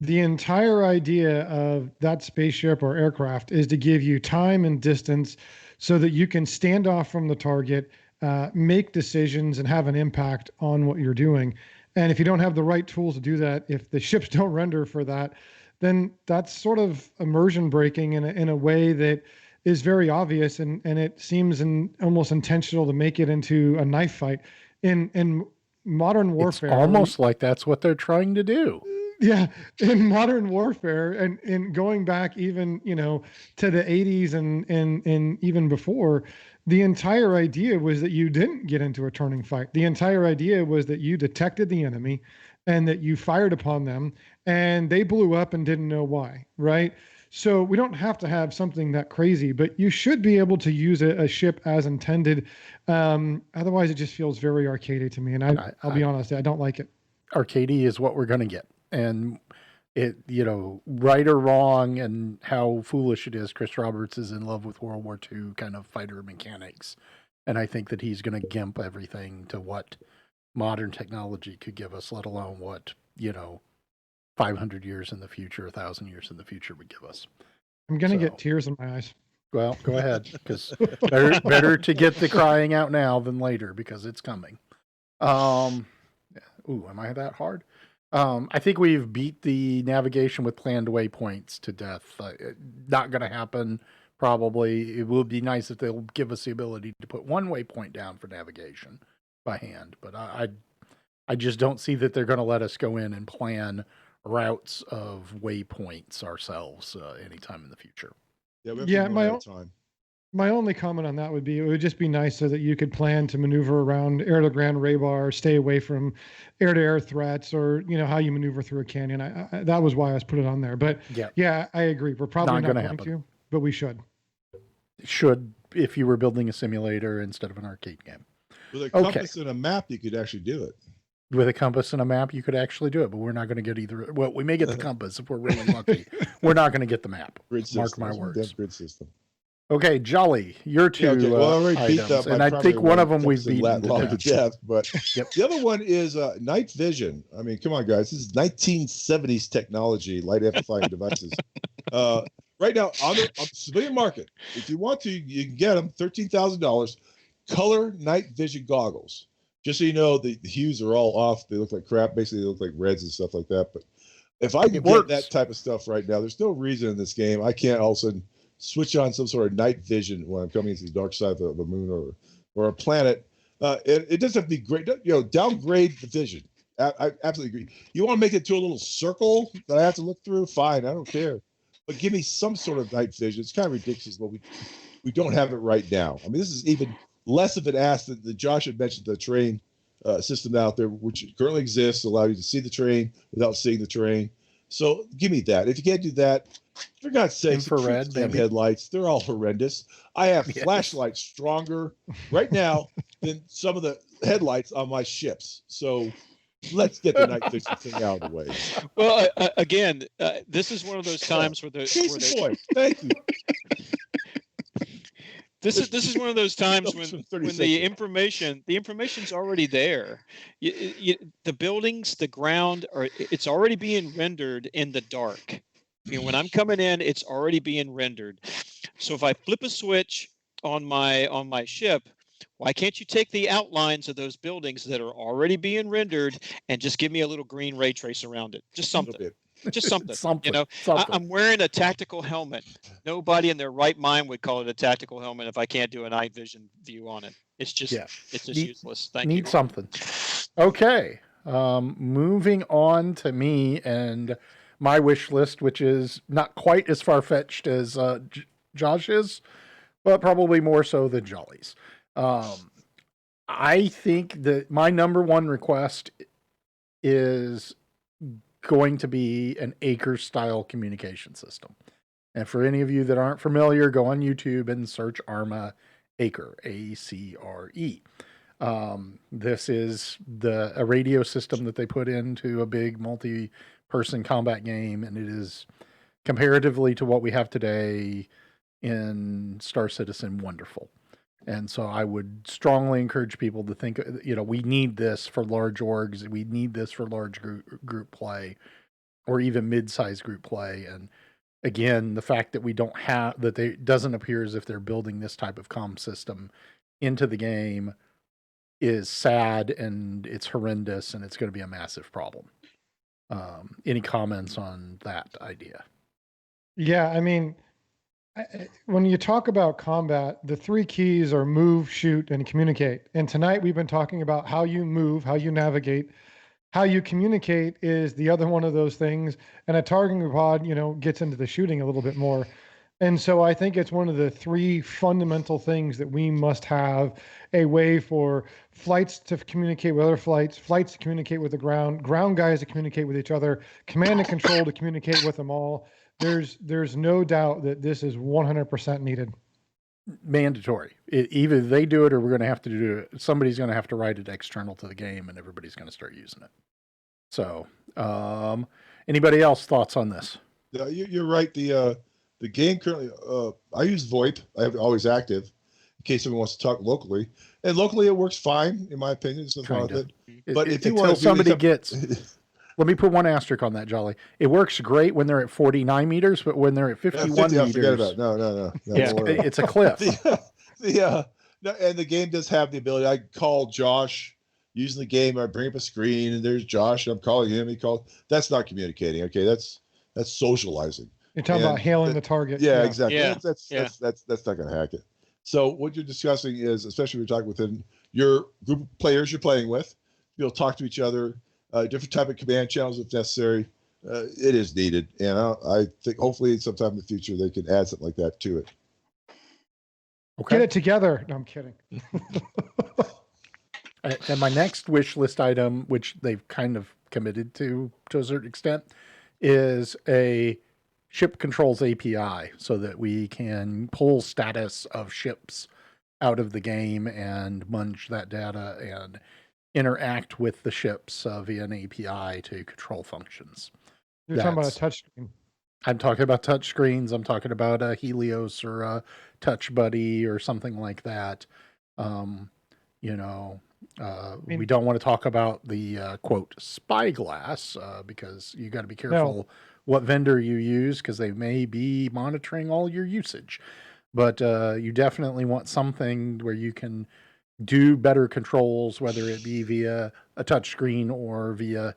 the entire idea of that spaceship or aircraft is to give you time and distance so that you can stand off from the target, make decisions, and have an impact on what you're doing. And if you don't have the right tools to do that, if the ships don't render for that, then that's sort of immersion breaking in a way that is very obvious, and it seems almost intentional to make it into a knife fight. In modern warfare, it's almost like that's what they're trying to do. Yeah, in modern warfare, and in going back even to the 80s and even before, the entire idea was that you didn't get into a turning fight. The entire idea was that you detected the enemy and that you fired upon them, and they blew up and didn't know why, right? So we don't have to have something that crazy, but you should be able to use a ship as intended. Otherwise, it just feels very arcadey to me, and I'll be honest, I don't like it. Arcadey is what we're going to get. And it, right or wrong, and how foolish it is, Chris Roberts is in love with World War II kind of fighter mechanics. And I think that he's going to gimp everything to what modern technology could give us, let alone what, 500 years in the future, 1,000 years in the future would give us. I'm going to get tears in my eyes. Well, go ahead, because better to get the crying out now than later, because it's coming. Am I that hard? I think we've beat the navigation with planned waypoints to death. Not going to happen, probably. It would be nice if they'll give us the ability to put one waypoint down for navigation by hand, but I just don't see that they're going to let us go in and plan routes of waypoints ourselves anytime in the future. Yeah, my only comment on that would be, it would just be nice so that you could plan to maneuver around air-to-ground radar, stay away from air-to-air threats, or how you maneuver through a canyon. That was why I was put it on there. But yeah, I agree. We're probably not going to, but we should. Should, if you were building a simulator instead of an arcade game. With a compass and a map, you could actually do it. With a compass and a map, you could actually do it, but we're not going to get either. Well, we may get the compass if we're really lucky. We're not going to get the map. Mark my words. Grid system. Okay, Jolly, your two items, and I think one of them we've beaten to death. But the other one is night vision. I mean, come on, guys. This is 1970s technology, light amplifying devices. Right now, on the civilian market, if you want to, you can get them, $13,000, color night vision goggles. Just so you know, the hues are all off. They look like crap. Basically, they look like reds and stuff like that. But if I can get that type of stuff right now, there's no reason in this game I can't all of a sudden switch on some sort of night vision when I'm coming into the dark side of the moon or a planet. It doesn't have to be great. Downgrade the vision. I absolutely agree. You want to make it to a little circle that I have to look through? Fine, I don't care. But give me some sort of night vision. It's kind of ridiculous, but we don't have it right now. I mean, this is even less of an ask that Josh had mentioned, the terrain system out there, which currently exists, allow you to see the terrain without seeing the terrain. So give me that. If you can't do that, for God's sake, infrared headlights, they're all horrendous. I have flashlights stronger right now than some of the headlights on my ships. So let's get the night vision thing out of the way. Well, again, this is one of those times where Thank you. This is one of those times when the information's already there. The buildings, the ground, it's already being rendered in the dark. When I'm coming in, it's already being rendered. So if I flip a switch on my ship, why can't you take the outlines of those buildings that are already being rendered and just give me a little green ray trace around it? Just something. Just something. Something. I'm wearing a tactical helmet. Nobody in their right mind would call it a tactical helmet if I can't do a night vision view on it. It's just useless. Thank you. Need something. Okay. Moving on to me and my wish list, which is not quite as far fetched as Josh is, but probably more so than Jolly's. I think that my number one request is going to be an Acre style communication system. And for any of you that aren't familiar, go on YouTube and search Arma Acre, ACRE. This is a radio system that they put into a big multi-person combat game, and it is comparatively to what we have today in Star Citizen wonderful. And so I would strongly encourage people to think, we need this for large orgs. We need this for large group play or even mid-sized group play. And again, the fact that we don't have, that it doesn't appear as if they're building this type of comm system into the game is sad, and it's horrendous, and it's going to be a massive problem. Any comments on that idea? Yeah, I mean, when you talk about combat, the three keys are move, shoot, and communicate. And tonight we've been talking about how you move, how you navigate, how you communicate is the other one of those things. And a targeting pod, gets into the shooting a little bit more. And so I think it's one of the three fundamental things that we must have: a way for flights to communicate with other flights, flights to communicate with the ground guys to communicate with each other, command and control to communicate with them all. There's no doubt that this is 100% needed. Mandatory. Either they do it or we're going to have to do it. Somebody's going to have to write it external to the game, and everybody's going to start using it. So, anybody else thoughts on this? Yeah, you're right. The game currently, I use VoIP. I have it always active in case someone wants to talk locally. And locally, it works fine, in my opinion. There's nothing wrong with it. But if you want to somebody gets... Let me put one asterisk on that, Jolly. It works great when they're at 49 meters, but when they're at 51 meters... Forget about it. No. It's a cliff. And the game does have the ability. I call Josh using the game. I bring up a screen, and there's Josh, and I'm calling him. He calls. That's not communicating, okay? That's socializing. You're talking about hailing the target. Yeah, exactly. Yeah. That's not going to hack it. So what you're discussing is, especially when you're talking within your group of players you're playing with, you'll talk to each other, different type of command channels if necessary. It is needed. And I think hopefully sometime in the future they can add something like that to it. Okay. Get it together. No, I'm kidding. And my next wish list item, which they've kind of committed to a certain extent, is a ship controls API so that we can pull status of ships out of the game and munge that data and interact with the ships via an API to control functions. You're talking about a touchscreen. I'm talking about touch screens. I'm talking about a Helios or a Touch Buddy or something like that. We don't want to talk about the quote spyglass because you got to be careful what vendor you use because they may be monitoring all your usage. But you definitely want something where you can do better controls, whether it be via a touch screen or via,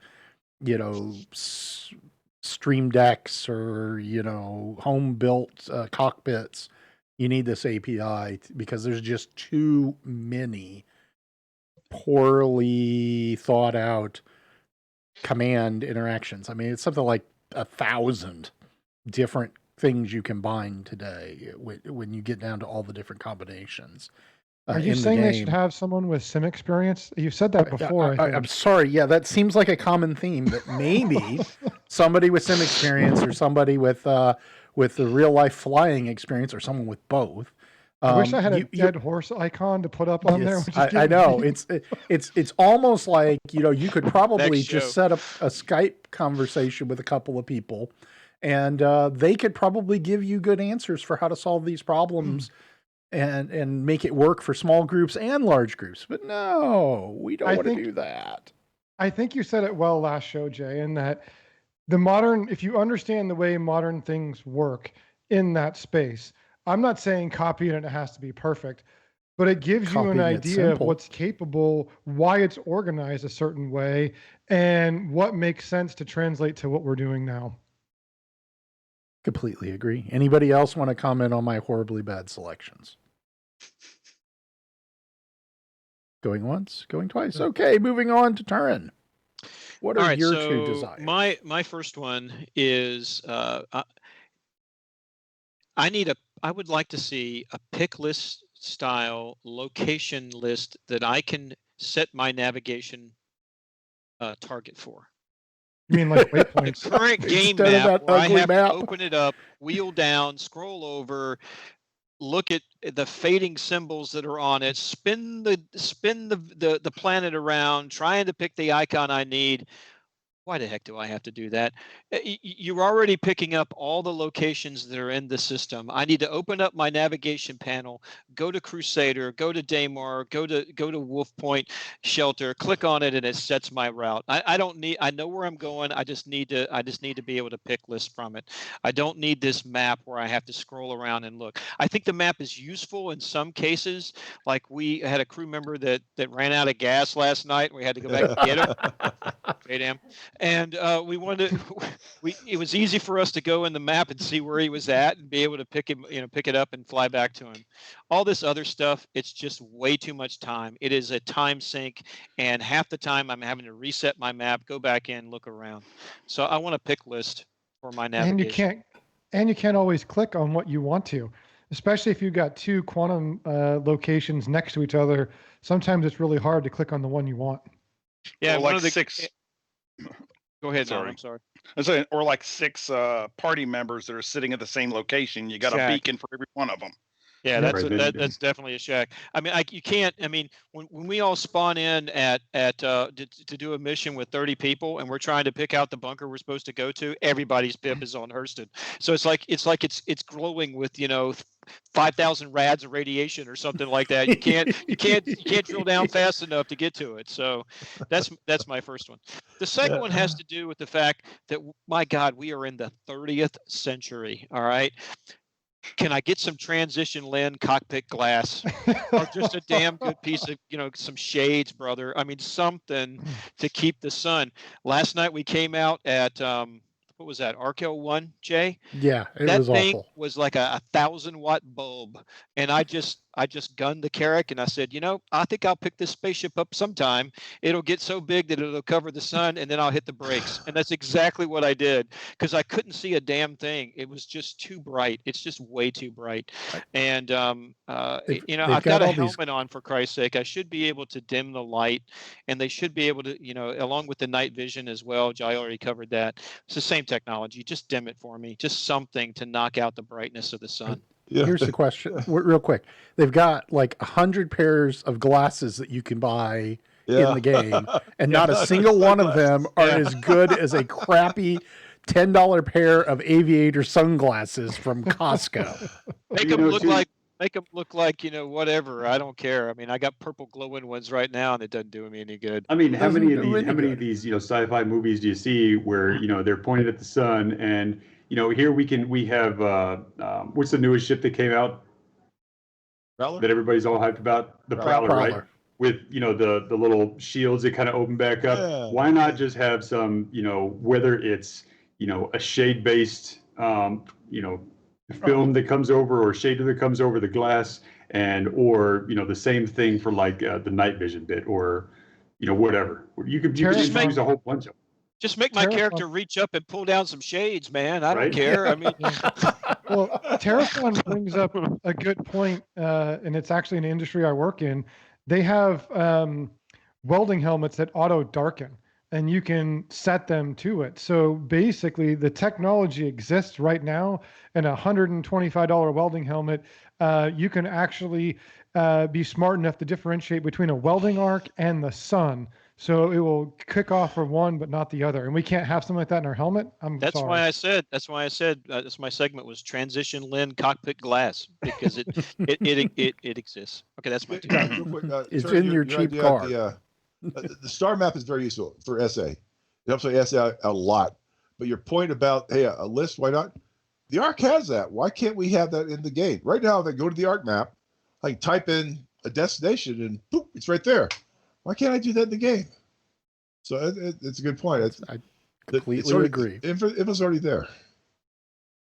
Stream Decks or, home built cockpits. You need this API because there's just too many poorly thought out command interactions. I mean, it's something like 1,000 different things you combine today when you get down to all the different combinations. Are you saying they should have someone with sim experience? You've said that before. I'm sorry. Yeah, that seems like a common theme, that maybe somebody with sim experience or somebody with the real life flying experience or someone with both. I wish I had a dead horse icon to put up on there. I know. It's almost like, you could probably just set up a Skype conversation with a couple of people and they could probably give you good answers for how to solve these problems. And make it work for small groups and large groups. But no, we don't want to do that. I think you said it well last show, Jay, in that if you understand the way modern things work in that space, I'm not saying copy it and it has to be perfect, but it gives you an idea of what's capable, why it's organized a certain way, and what makes sense to translate to what we're doing now. Completely agree. Anybody else want to comment on my horribly bad selections? Going once, going twice. Okay, moving on to Turin. What All are right, your two so desires? my first one is I would like to see a pick list style location list that I can set my navigation target for. You mean like The waypoints? current game Instead of map that where I ugly have map. to open it up, wheel down, scroll over, look at the fading symbols that are on it, spin the planet around, trying to pick the icon I need. Why the heck do I have to do that? You're already picking up all the locations that are in the system. I need to open up my navigation panel, go to Crusader, go to Daymar, go to Wolf Point Shelter, click on it, and it sets my route. I don't need. I know where I'm going. I just need to be able to pick list from it. I don't need this map where I have to scroll around and look. I think the map is useful in some cases. Like we had a crew member that ran out of gas last night, and we had to go back and get him. Damn. And we wanted to, it was easy for us to go in the map and see where he was at and be able to pick it up and fly back to him. All this other stuff, it's just way too much time. It is a time sink, and half the time I'm having to reset my map, go back in, look around. So I want a pick list for my navigation. And you can't always click on what you want to, especially if you've got two quantum locations next to each other. Sometimes it's really hard to click on the one you want. Yeah, Or one like of the six. Go ahead, Sorry. Norm, I'm sorry. I'm saying, or like six party members that are sitting at the same location. You got a Shack. beacon for every one of them. Yeah, Yeah. that's definitely a shack. I mean, you can't. I mean, when we all spawn in at to do a mission with 30 people, and we're trying to pick out the bunker we're supposed to go to, everybody's pip is on Hurston. So it's glowing with 5,000 rads of radiation or something like that. You can't drill down fast enough to get to it. So that's my first one. The second one has to do with the fact that, my God, we are in the 30th century. All right. Can I get some transition lens cockpit glass or just a damn good piece of, some shades, brother? I mean, something to keep the sun. Last night we came out at, what was that, Arco 1, Jay? Yeah, it That was thing awful. was like a 1,000-watt bulb. And I just gunned the Carrack and I said, I think I'll pick this spaceship up sometime. It'll get so big that it'll cover the sun, and then I'll hit the brakes. And that's exactly what I did, because I couldn't see a damn thing. It was just too bright. It's just way too bright. And They've I've got got a all these- helmet on, for Christ's sake. I should be able to dim the light, and they should be able to, along with the night vision as well. Jai already covered that. It's the same technology. Just dim it for me. Just something to knock out the brightness of the sun. Here's the question, real quick. They've got like 100 pairs of glasses that you can buy in the game, and not a single one of them are as good as a crappy $10 pair of aviator sunglasses from Costco. Make them look like whatever. I don't care. I mean, I got purple glowing ones right now, and it doesn't do me any good. I mean, how many of Doesn't do these sci-fi movies do you see where they're pointed at the sun, and here we have what's the newest ship that came out Prowler? that everybody's all hyped about? The Prowler, right? Prowler. With the little shields that kind of open back up. Yeah. Why not just have some, whether it's a shade-based film that comes over, or shader that comes over the glass, or the same thing for like the night vision bit, or whatever. You could just use a whole bunch of them. Just make my character reach up and pull down some shades, man. I don't Right? care. I mean, Well, Terraform brings up a good point, and it's actually an industry I work in. They have welding helmets that auto darken, and you can set them to it. So basically, the technology exists right now. In a $125 welding helmet, you can actually be smart enough to differentiate between a welding arc and the sun. So it will kick off for one, but not the other. And we can't have something like that in our helmet. that's sorry. why I said. That's my segment was transition lens cockpit glass, because it exists. Okay, that's my two. Real quick, It's Terry, in your cheap idea car. The star map is very useful for SA. It helps my SA out a lot. But your point about, hey, a list, why not? The ARC has that. Why can't we have that in the game? Right now, if I go to the ARC map, I can type in a destination and boop, it's right there. Why can't I do that in the game? So it's a good point. I completely agree. If it's already there.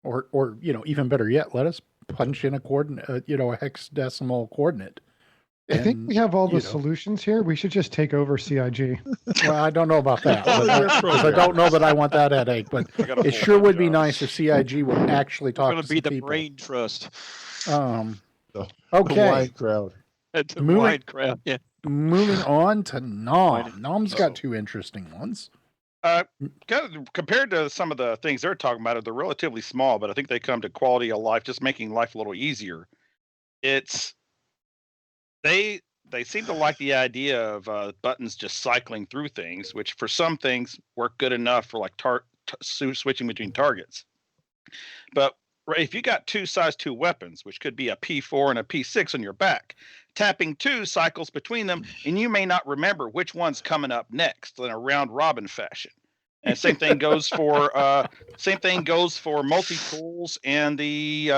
Or even better yet, let us punch in a coordinate, a hexadecimal coordinate I think we have all the you know. solutions here. We should just take over CIG. Well, I don't know about that. Oh, Because you're I programmed. don't know that I want that headache, but I got a it sure full-time would be job. nice if CIG would actually We're talk going to to be some the people. brain trust. The Okay, wine crowd. The Moving- wide crowd. Yeah. moving on to Nom. Fine. Nom's got two interesting ones. Kind of compared to some of the things they're talking about, they're relatively small, but I think they come to quality of life, just making life a little easier. It's they seem to like the idea of buttons just cycling through things, which for some things work good enough for like switching between targets. But if you got two size 2 weapons, which could be a P4 and a P6 on your back, tapping 2 cycles between them, and you may not remember which one's coming up next in a round robin fashion. And same thing goes for multi tools and the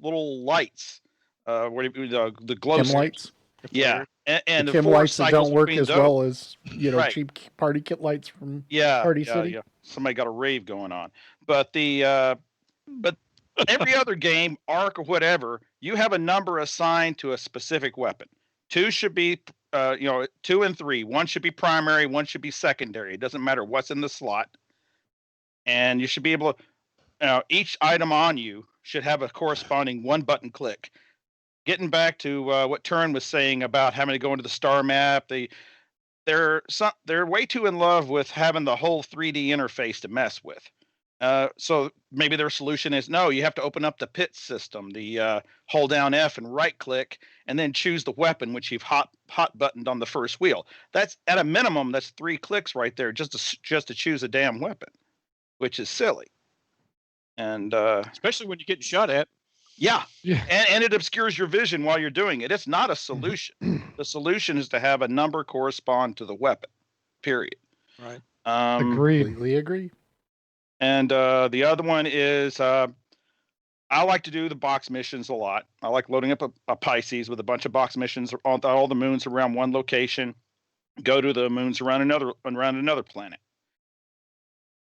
little lights, the glow Kim sticks. lights. Yeah, and The the Kim 4 lights that cycles don't work between as those. well as Right. cheap party kit lights from Yeah, Party yeah, City. yeah. Somebody got a rave going on, but but every other game, Arc or whatever, you have a number assigned to a specific weapon. 2 should be, 2 and 3. 1 should be primary, 1 should be secondary. It doesn't matter what's in the slot, and you should be able to. Each item on you should have a corresponding 1 button click. Getting back to what Turin was saying about having to go into the star map, they're way too in love with having the whole 3D interface to mess with. So maybe their solution is no, you have to open up the pit system, the hold down F and right click, and then choose the weapon, which you've hot buttoned on the first wheel. That's at a minimum, that's 3 clicks right there just to choose a damn weapon, which is silly. And Especially when you're getting shot at. yeah, Yeah. and it obscures your vision while you're doing it. It's not a solution. The solution is to have a number correspond to the weapon. Period. Right. Agreed. Completely agree. And the other one is I like to do the box missions a lot. I like loading up a Pisces with a bunch of box missions on all the moons around one location. Go to the moons around another planet.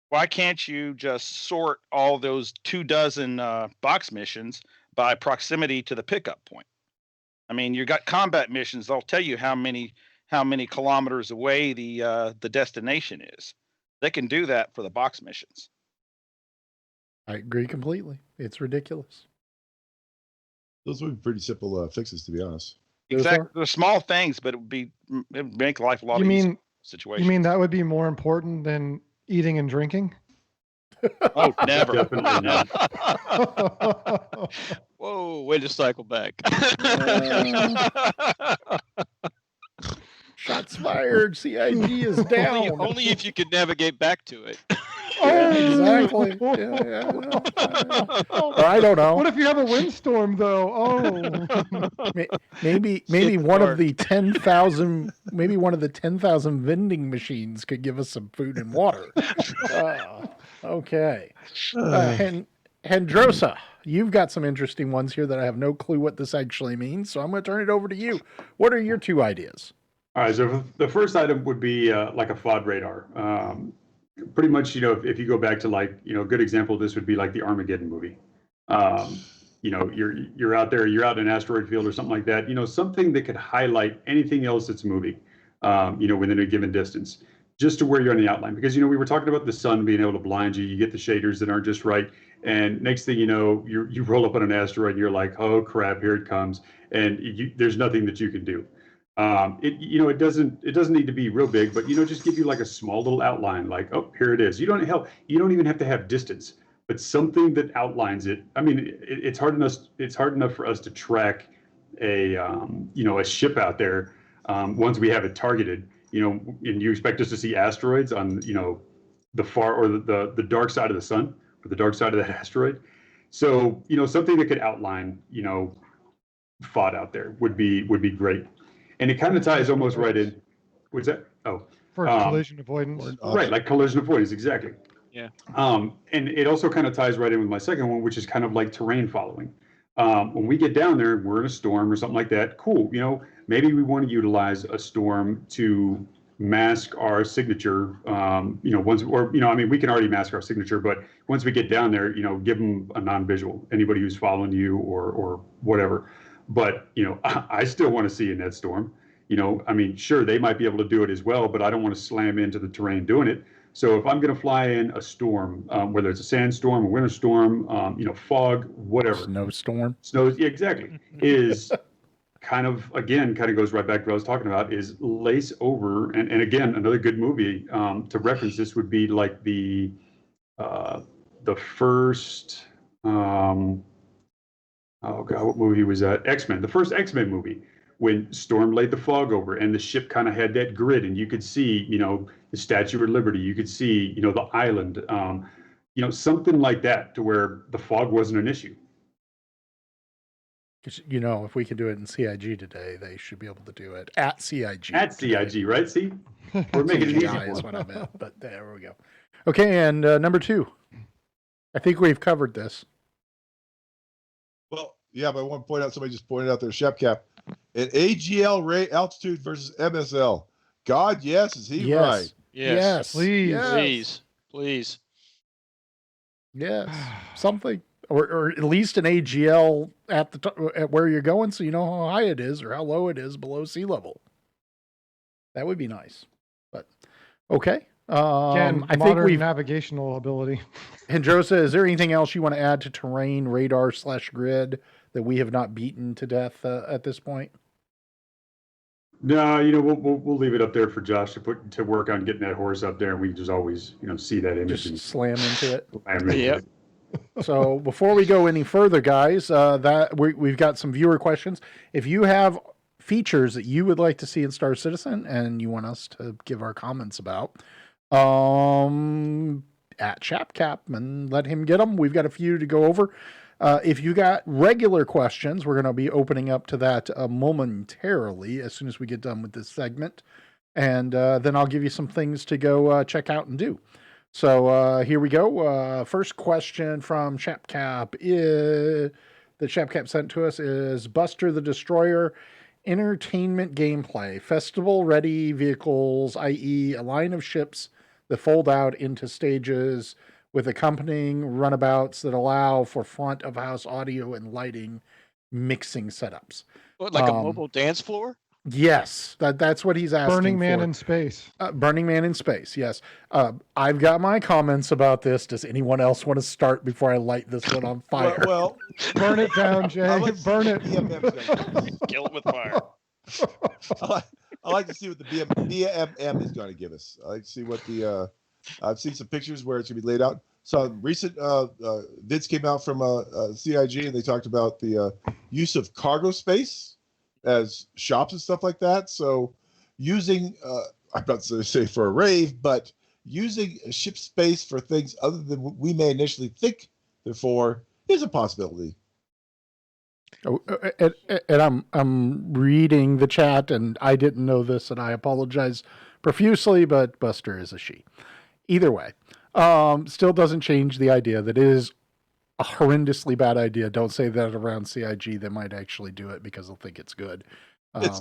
Why can't you just sort all those 24 box missions by proximity to the pickup point? I mean, you got combat missions. They'll tell you how many kilometers away the destination is. They can do that for the box missions. I agree completely. It's ridiculous. Those would be pretty simple fixes, to be honest. Those Exactly. are- They're small things, but it would make life a lot You easier. mean Situation. you mean that would be more important than eating and drinking? Oh, never. Definitely not. Whoa, way to cycle back. Shots fired. CIG is down. only if you could navigate back to it. Yeah, exactly. Yeah. Or I don't know. What if you have a windstorm though? Oh. Maybe Shit, one of dark. the 10,000 maybe one of the 10,000 vending machines could give us some food and water. Okay. Hendrosa, you've got some interesting ones here that I have no clue what this actually means, so I'm going to turn it over to you. What are your 2 ideas? All right, so the first item would be like a FOD radar. Pretty much, if you go back to a good example of this would be like the Armageddon movie. You're out there, you're out in an asteroid field or something like that. Something that could highlight anything else that's moving, within a given distance, just to where you're on the outline. Because we were talking about the sun being able to blind you. You get the shaders that aren't just right, and next thing you know, you roll up on an asteroid, and you're like, oh crap, here it comes, and there's nothing that you can do. It doesn't need to be real big, but just give you like a small little outline, like, oh, here it is. You don't even have to have distance, but something that outlines it. I mean, it's hard enough for us to track a ship out there once we have it targeted, and you expect us to see asteroids on the far or the dark side of the sun or the dark side of that asteroid. So something that could outline FOD out there would be great. And it kind of ties almost right in. What's that? Oh, For collision avoidance. right, like collision avoidance, exactly. Yeah. And it also kind of ties right in with my second one, which is kind of like terrain following. When we get down there, we're in a storm or something like that. Cool. Maybe we want to utilize a storm to mask our signature. We can already mask our signature, but once we get down there, give them a non-visual. Anybody who's following you or whatever. But I still want to see a net storm. I mean, sure, they might be able to do it as well, but I don't want to slam into the terrain doing it. So if I'm going to fly in a storm, whether it's a sandstorm, a winter storm, fog, whatever, Snowstorm. snows, yeah, exactly, is kind of goes right back to what I was talking about, is lace over. And again, another good movie to reference this would be like the first, oh God, what movie was that? X-Men, the first X-Men movie, when Storm laid the fog over and the ship kind of had that grid and you could see, the Statue of Liberty, you could see, the island, something like that, to where the fog wasn't an issue. 'Cause, if we can do it in CIG today, they should be able to do it at CIG. At today. CIG, right? See, we're making it easy CGI for is them. what I meant, but there we go. Okay, and number 2. I think we've covered this. Well, yeah, but I want to point out, somebody just pointed out there, ShepCap, an AGL rate altitude versus MSL. God, yes, is he right? Yes. Please. Yes. Please. Yes. Something. Or at least an AGL at at where you're going, so you know how high it is or how low it is below sea level. That would be nice. But okay. Again, I think modern we've navigational ability. Hendrosa, is there anything else you want to add to terrain, radar / grid that we have not beaten to death at this point? No, we'll leave it up there for Josh to work on getting that horse up there, and we just always see that image. Just slam into it. Yep. So before we go any further, guys, we've got some viewer questions. If you have features that you would like to see in Star Citizen and you want us to give our comments about, at ChapCap, and let him get them. We've got a few to go over. If you got regular questions, we're going to be opening up to that momentarily as soon as we get done with this segment. And then I'll give you some things to go check out and do. So here we go. First question from ChapCap that ChapCap sent to us is Buster the Destroyer entertainment gameplay, festival-ready vehicles, i.e. a line of ships that fold out into stages with accompanying runabouts that allow for front-of-house audio and lighting mixing setups. What, like a mobile dance floor? Yes, that's what he's asking. Burning Man for. in space. Burning Man in space, yes. I've got my comments about this. Does anyone else want to start before I light this one on fire? Well, Burn it down, Jay. Burn it. Kill it with fire. I like to see what the BMM is going to give us. I like to see what the I've seen some pictures where it's going to be laid out. So recent vids came out from CIG, and they talked about the use of cargo space as shops and stuff like that. So using, I'm not going to say for a rave, but using ship space for things other than what we may initially think they're for is a possibility. Oh, and I'm reading the chat, and I didn't know this, and I apologize profusely, but Buster is a she. Either way, still doesn't change the idea that it is a horrendously bad idea. Don't say that around CIG. They might actually do it because they'll think it's good.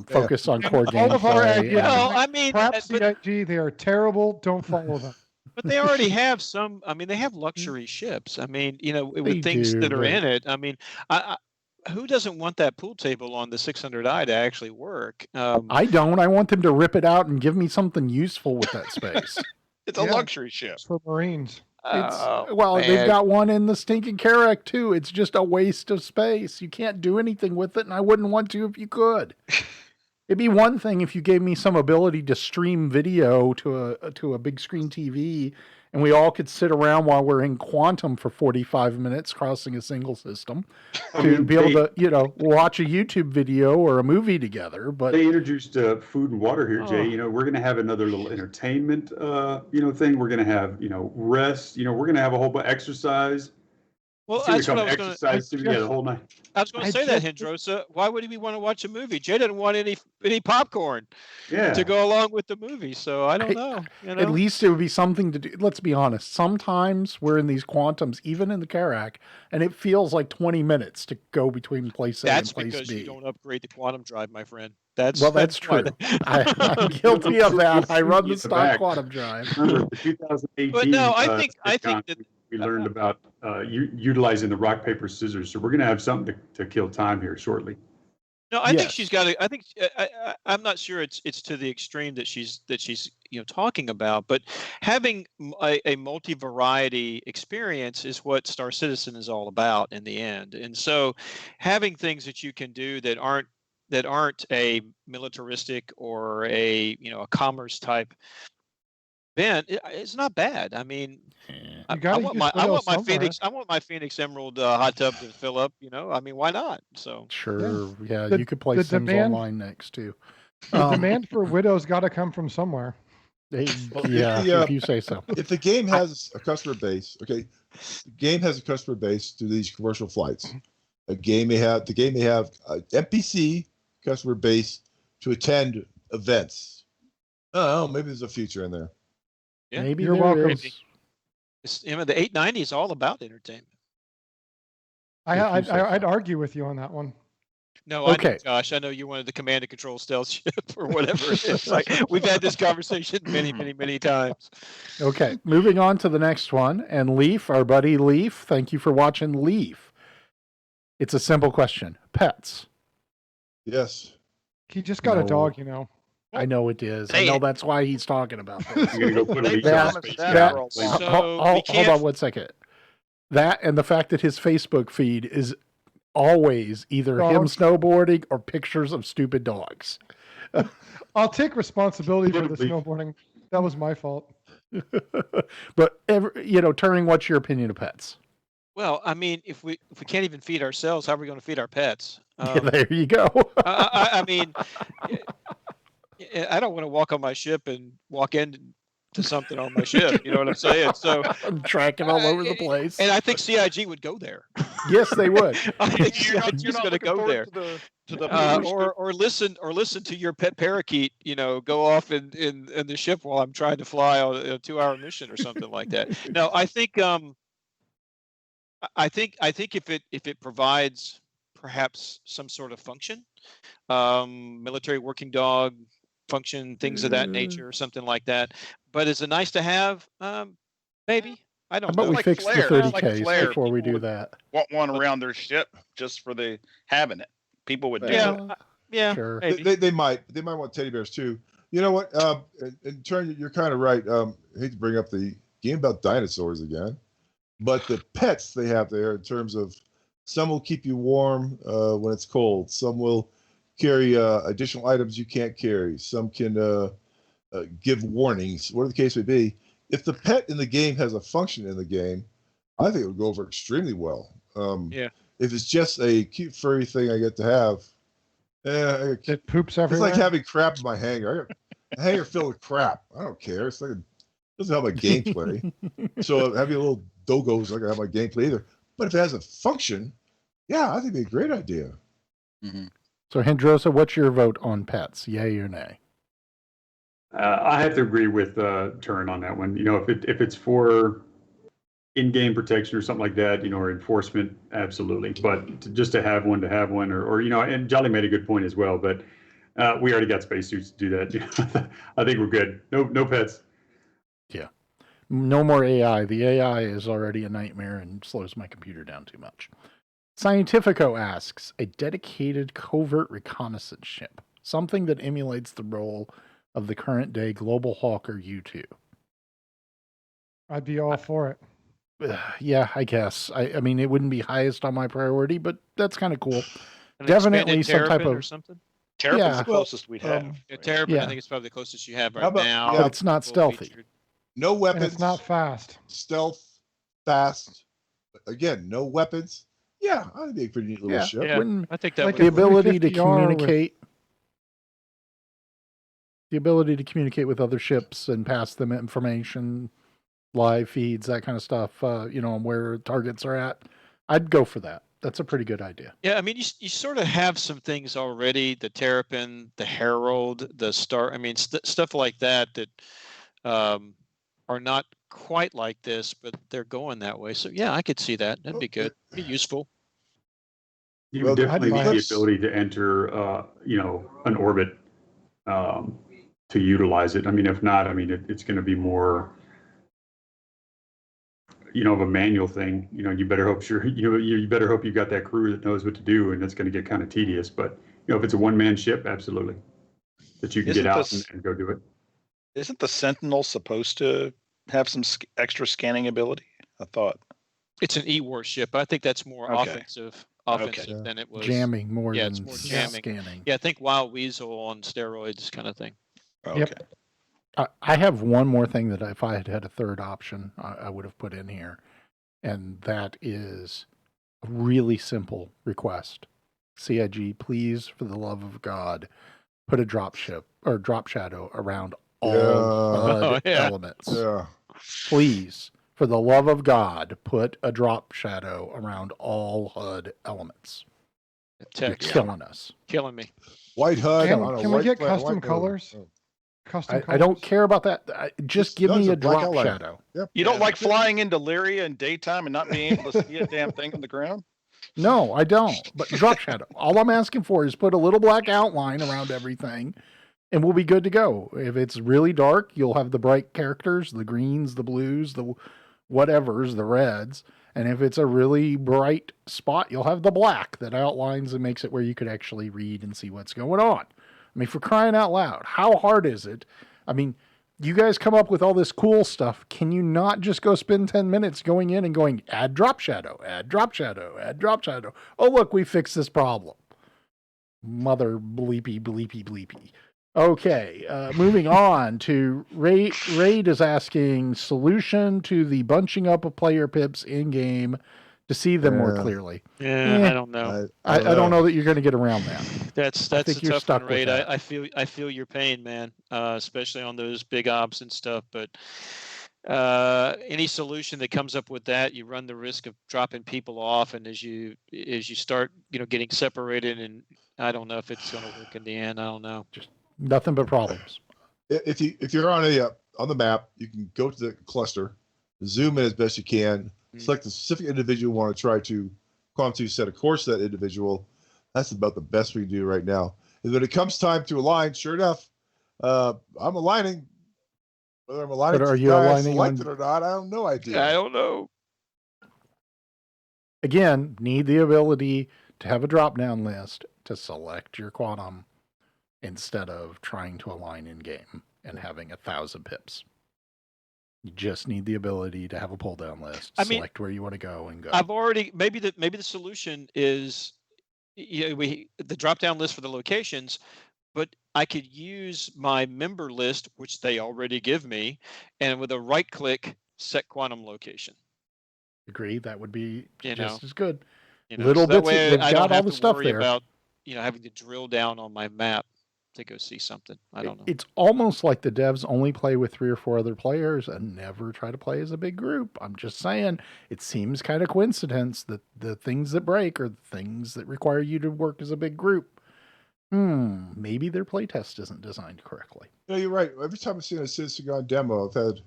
Focus on core gameplay. All of our ideas. Well, I mean, Crap but CIG, they are terrible. Don't follow them. they already have some. I mean, they have luxury ships. I mean, with things that are in it. I mean, who doesn't want that pool table on the 600i to actually work? I don't. I want them to rip it out and give me something useful with that space. It's a luxury ship. It's for Marines. They've got one in the stinking Carrack too. It's just a waste of space. You can't do anything with it, and I wouldn't want to if you could. It'd be one thing if you gave me some ability to stream video to a big screen TV, and we all could sit around while we're in quantum for 45 minutes crossing a single system to be able to, watch a YouTube video or a movie together. But they introduced food and water here, Jay. We're going to have another little entertainment, thing. We're going to have, rest. We're going to have a whole bunch of exercise. Well, that's what I was exercise the whole night. I was going to say that, Hendrosa. Why would we want to watch a movie? Jay doesn't want any popcorn to go along with the movie, so I don't know. At least it would be something to do. Let's be honest. Sometimes we're in these quantums, even in the Carrack, and it feels like 20 minutes to go between place A and place B. That's because you don't upgrade the quantum drive, my friend. That's true. I'm guilty of that. I run the stock quantum drive. Remember, the 2018. But no, I think that we learned about utilizing the rock paper scissors. So we're going to have something to kill time here shortly. No, I think Yes. she's got to. I think I'm not sure it's to the extreme that she's talking about, but having a multi variety experience is what Star Citizen is all about in the end. And so, having things that you can do that aren't a militaristic or a commerce type event, it's not bad. I mean, Yeah. I, You got I to want use my Widow somewhere. Phoenix Emerald hot tub to fill up. I mean, why not? So Sure. Yeah, The- you could play the Sims demand- Online next too. The demand for Widows got to come from somewhere. Yeah, if you say so. If the game has a customer base, okay, the game has a customer base to these commercial flights. The game may have an NPC customer base to attend events. Oh, maybe there's a future in there. yeah, Maybe You're there welcome. is. the 890 is all about entertainment. If you say I'd so. argue with you on that one. No, I know, Okay. Josh. I know you wanted the command and control stealth ship or whatever it is. Like we've had this conversation many times. Okay, moving on to the next one. And Leaf, our buddy Leaf, thank you for watching Leaf. It's a simple question. Pets. Yes. He just got No. a dog, you know. I know it is. I They- know that's why he's talking about this. You're gonna go put a They leash on his promised face. that that- for a So- while. we Hold can't- on one second. That and the fact that his Facebook feed is always either him Dogs. snowboarding or pictures of stupid dogs. I'll take responsibility for the Typically- snowboarding. That was my fault. But Turing, what's your opinion of pets? Well, I mean, if we can't even feed ourselves, how are we going to feed our pets? Yeah, there you go. I mean, I don't want to walk on my ship and walk into something on my ship. You know what I'm saying? So, I'm tracking all over the place. and I think CIG would go there. Yes, they would. I think You're not CIG is going to looking go forward there. to the Or listen to your pet parakeet, go off in the ship while I'm trying to fly on a 2-hour mission or something like that. No, I think if it provides perhaps some sort of function, military working dog function, things of that nature, or something like that. But is it nice to have? Maybe. I How don't about know. we like fix the Flare. 30 Like Ks Flare. before we do People that? want one around their ship just for the having it. People would do Yeah. it. Yeah, Sure. maybe. They might want teddy bears too. You know what? In turn, you're kind of right. I hate to bring up the game about dinosaurs again, but the pets they have there in terms of some will keep you warm when it's cold. Some will carry additional items you can't carry. Some can give warnings. Whatever the case may be, if the pet in the game has a function in the game, I think it would go over extremely well. Yeah. If it's just a cute furry thing I get to have, It poops it's everywhere. like having crap in my hangar. I got a hangar filled with crap. I don't care. It's like doesn't help my gameplay. So having a little dogo is not gonna help my gameplay either. But if it has a function, yeah, I think it'd be a great idea. So, Hendrosa, what's your vote on pets? Yay or nay? I have to agree with Turn on that one. If it's for in-game protection or something like that, or enforcement, absolutely. But just to have one, or and Jolly made a good point as well. But we already got spacesuits to do that. I think we're good. No pets. No more AI. The AI is already a nightmare and slows my computer down too much. Scientifico asks, a dedicated covert reconnaissance ship, something that emulates the role of the current day Global Hawk or U-2. I'd be all for it. Yeah, I guess. I mean, it wouldn't be highest on my priority, but that's kind of cool. An Definitely expanded some type Terrapin or of- something. Terrapin's Yeah. the closest we'd have. Yeah, Terrapin, Yeah. I think it's probably the closest you have How right about- now. yeah. But it's not Full stealthy. featured. No And weapons. it's not fast. Stealth, fast. Again, no weapons. Yeah, I'd be a pretty neat little Yeah. ship. Yeah, Wouldn't- I think that Like would the a work. ability to 350R with- communicate with other ships and pass them information, live feeds, that kind of stuff, on where targets are at. I'd go for that. That's a pretty good idea. Yeah, I mean, you sort of have some things already: the Terrapin, the Herald, the Star. I mean, stuff like that are not quite like this, but they're going that way. So yeah, I could see that. That'd be good. Be useful. You Well, would definitely I'd need the buy- ability to enter, an orbit to utilize it. I mean, if not, it's going to be more, of a manual thing. You better hope you got that crew that knows what to do, and it's going to get kind of tedious. But if it's a one-man ship, absolutely, that you can Isn't get out this- and go do it. Isn't the Sentinel supposed to have some extra scanning ability? I thought. It's an E-warship. I think that's more Okay. offensive Yeah. than it was Jamming more Yeah, than it's more jamming. scanning. Yeah, I think Wild Weasel on steroids kind of thing. Okay. Yep. I have one more thing that if I had had a third option, I would have put in here, and that is a really simple request. CIG, please, for the love of God, put a drop shadow around all HUD Oh, yeah. elements. Yeah. Please, for the love of God, put a drop shadow around all HUD elements. You're Text killing us. killing me. White HUD. Can- on a can we white get white custom mode. colors? Oh. Custom I don't colors? care about that. Just give No, me it's a a black drop outline. shadow. Yep. You don't Yeah. like flying into Lyria in daytime and not being able to see a damn thing on the ground? No, I don't. But drop shadow. All I'm asking for is put a little black outline around everything, and we'll be good to go. If it's really dark, you'll have the bright characters, the greens, the blues, the whatevers, the reds. And if it's a really bright spot, you'll have the black that outlines and makes it where you could actually read and see what's going on. I mean, for crying out loud, how hard is it? I mean, you guys come up with all this cool stuff. Can you not just go spend 10 minutes going in and going, add drop shadow, add drop shadow, add drop shadow? Oh, look, we fixed this problem. Mother bleepy, bleepy, bleepy. Okay, moving on to Raid is asking solution to the bunching up of player pips in game to see them more Yeah. clearly. Yeah, Yeah. I don't know. I don't know that you're going to get around that. That's I a think you're tough stuck one, with Raid. that. I feel your pain, man. Especially on those big ops and stuff. But any solution that comes up with that, you run the risk of dropping people off, and as you start, getting separated, and I don't know if it's going to work in the end. I don't know. Nothing but problems. If you're on the map, you can go to the cluster, zoom in as best you can, select the specific individual you want to try to come to, set a course to that individual. That's about the best we can do right now. And when it comes time to align, sure enough, I'm aligning. Whether I'm aligning But to are the you guy I aligning on- selected or not, I have no idea. I don't know. Again, need the ability to have a drop down list to select your quantum instead of trying to align in game and having 1,000 pips. You just need the ability to have a pull down list, I mean, select where you want to go and go. I've already maybe the solution is the drop down list for the locations, but I could use my member list, which they already give me, and with a right click, set quantum location. Agree, that would be You just know. as good. You know, Little so that bits of- way they've I got don't all have the to stuff worry there. about having to drill down on my map to go see something. I don't know. It's almost like the devs only play with 3 or 4 other players and never try to play as a big group. I'm just saying, it seems kind of coincidence that the things that break are the things that require you to work as a big group. Maybe their playtest isn't designed correctly. No, you're right. Every time I've seen a Citizen Gone demo, I've had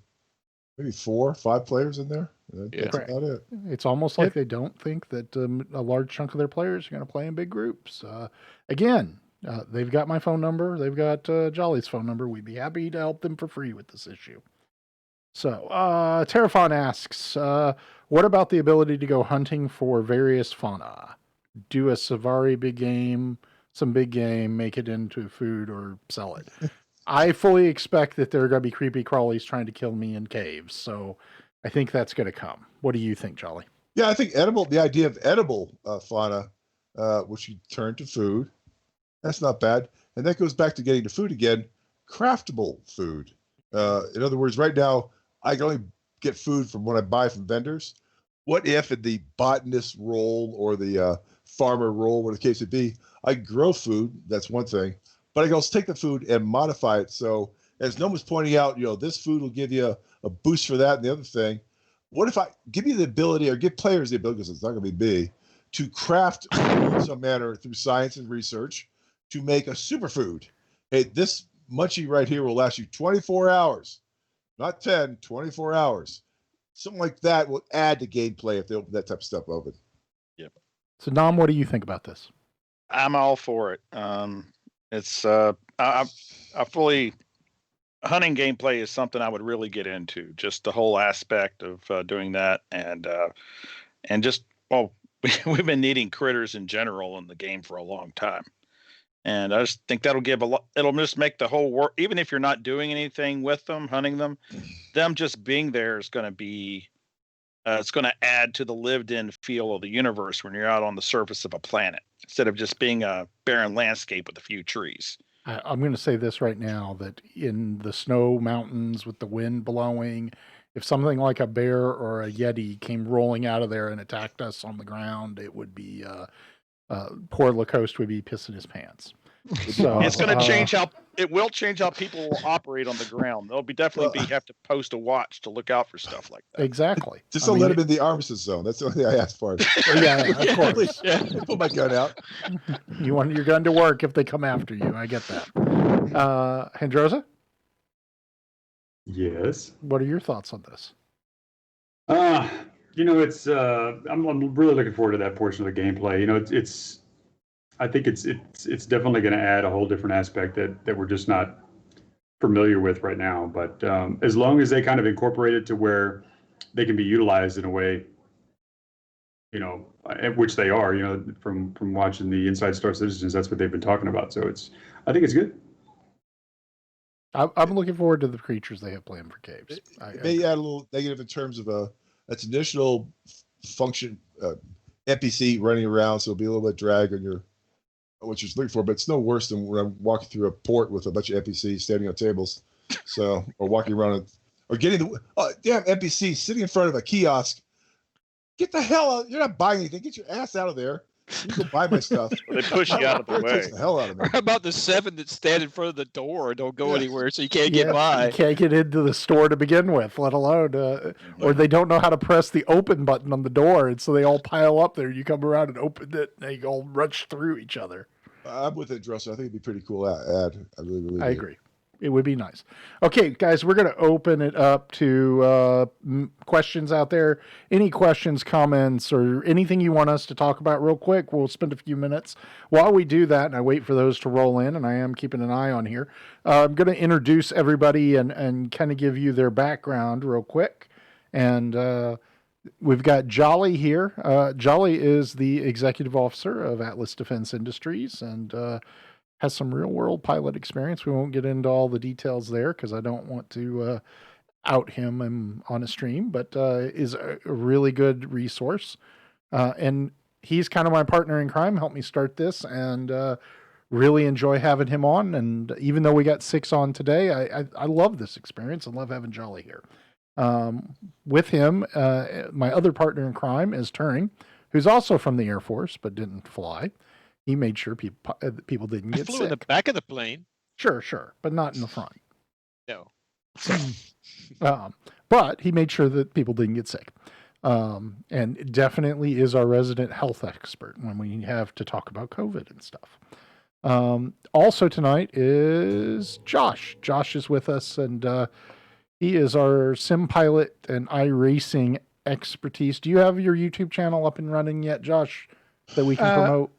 maybe 4 or 5 players in there. That's Correct. about it. It's almost like they don't think that a large chunk of their players are going to play in big groups. Again, they've got my phone number. They've got Jolly's phone number. We'd be happy to help them for free with this issue. So, Terrafon asks, what about the ability to go hunting for various fauna? Do a Savari big game, some big game, make it into food or sell it. I fully expect that there are going to be creepy crawlies trying to kill me in caves. So I think that's going to come. What do you think, Jolly? Yeah, I think the idea of edible fauna, which you turn to food, that's not bad. And that goes back to getting to food again, craftable food. In other words, right now, I can only get food from what I buy from vendors. What if in the botanist role or the farmer role, whatever the case would be, I grow food, that's one thing, but I can also take the food and modify it. So as no one's pointing out, this food will give you a boost for that and the other thing. What if I give you the ability or give players the ability, because it's not going to be me, to craft in some manner through science and research to make a superfood? Hey, this munchie right here will last you 24 hours, not 10, 24 hours. Something like that will add to gameplay if they open that type of stuff open. So, Nam, what do you think about this? I'm all for it. It's I fully hunting gameplay is something I would really get into. Just the whole aspect of doing that, and just we've been needing critters in general in the game for a long time, And I just think that'll give a lot. It'll just make the whole work, even if you're not doing anything with them, hunting them just being there is going to be. It's going to add to the lived-in feel of the universe when you're out on the surface of a planet instead of just being a barren landscape with a few trees. I'm going to say this right now, that in the snow mountains with the wind blowing, if something like a bear or a yeti came rolling out of there and attacked us on the ground, it would be poor Lacoste would be pissing his pants. So It's going to change how it will change how people will operate on the ground. They'll be definitely have to post a watch to look out for stuff like that. Exactly. Just don't let him in the armistice zone. That's the only thing I asked for. Yeah, of course. Yeah. Pull my gun out. You want your gun to work if they come after you. I get that. Hendrosa, Yes. what are your thoughts on this? It's I'm really looking forward to that portion of the gameplay. It's I think it's definitely going to add a whole different aspect that we're just not familiar with right now. But as long as they kind of incorporate it to where they can be utilized in a way, which they are, from watching the Inside Star Citizens, that's what they've been talking about. So I think it's good. I'm looking forward to the creatures they have planned for caves. It may add a little negative in terms of that's additional function NPC running around, so it'll be a little bit drag on your what you're looking for. But it's no worse than when I'm walking through a port with a bunch of NPCs standing on tables, or walking around, or getting the damn NPC sitting in front of a kiosk. Get the hell out! You're not buying anything. Get your ass out of there. You can go buy my stuff. They push you out of the way. Irritates the hell out of me. How about the 7 that stand in front of the door and don't go anywhere, so you can't get by? You can't get into the store to begin with, let alone, or they don't know how to press the open button on the door, and so they all pile up there. You come around and open it, and they all rush through each other. I'm with it, Dresser. I think it'd be pretty cool ad. I really do. agree. It would be nice. Okay, guys, we're going to open it up to questions out there. Any questions, comments, or anything you want us to talk about real quick, we'll spend a few minutes. While we do that, and I wait for those to roll in, and I am keeping an eye on here, I'm going to introduce everybody and kind of give you their background real quick. And we've got Jolly here. Jolly is the executive officer of Atlas Defense Industries, and has some real world pilot experience. We won't get into all the details there because I don't want to out him on a stream, but is a really good resource. And he's kind of my partner in crime, helped me start this, and really enjoy having him on. And even though we got 6 on today, I love this experience and love having Jolly here. With him, my other partner in crime is Turing, who's also from the Air Force but didn't fly. He made sure people didn't get flew sick. in the back of the plane. Sure, but not in the front. No. So, but he made sure that people didn't get sick. And definitely is our resident health expert when we have to talk about COVID and stuff. Also tonight is Josh. Josh is with us, and he is our sim pilot and iRacing expertise. Do you have your YouTube channel up and running yet, Josh, that we can promote?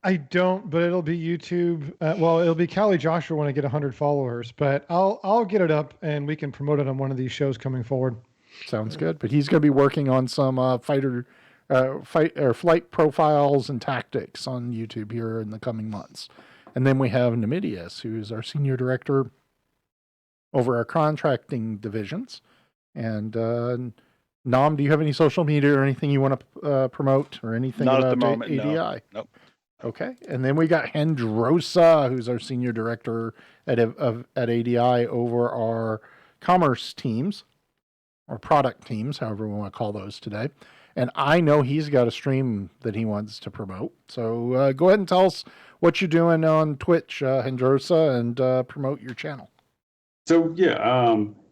I don't, but it'll be YouTube. It'll be Callie Joshua when I get 100 followers, but I'll get it up and we can promote it on one of these shows coming forward. Sounds good. But he's going to be working on some flight profiles and tactics on YouTube here in the coming months. And then we have Namidius, who is our senior director over our contracting divisions. And Nam, do you have any social media or anything you want to promote or anything Not about at the moment, ADI? no. Nope. Okay. And then we got Hendrosa, who's our senior director at ADI over our commerce teams or product teams, however we want to call those today. And I know he's got a stream that he wants to promote. So go ahead and tell us what you're doing on Twitch, Hendrosa, and promote your channel. So yeah,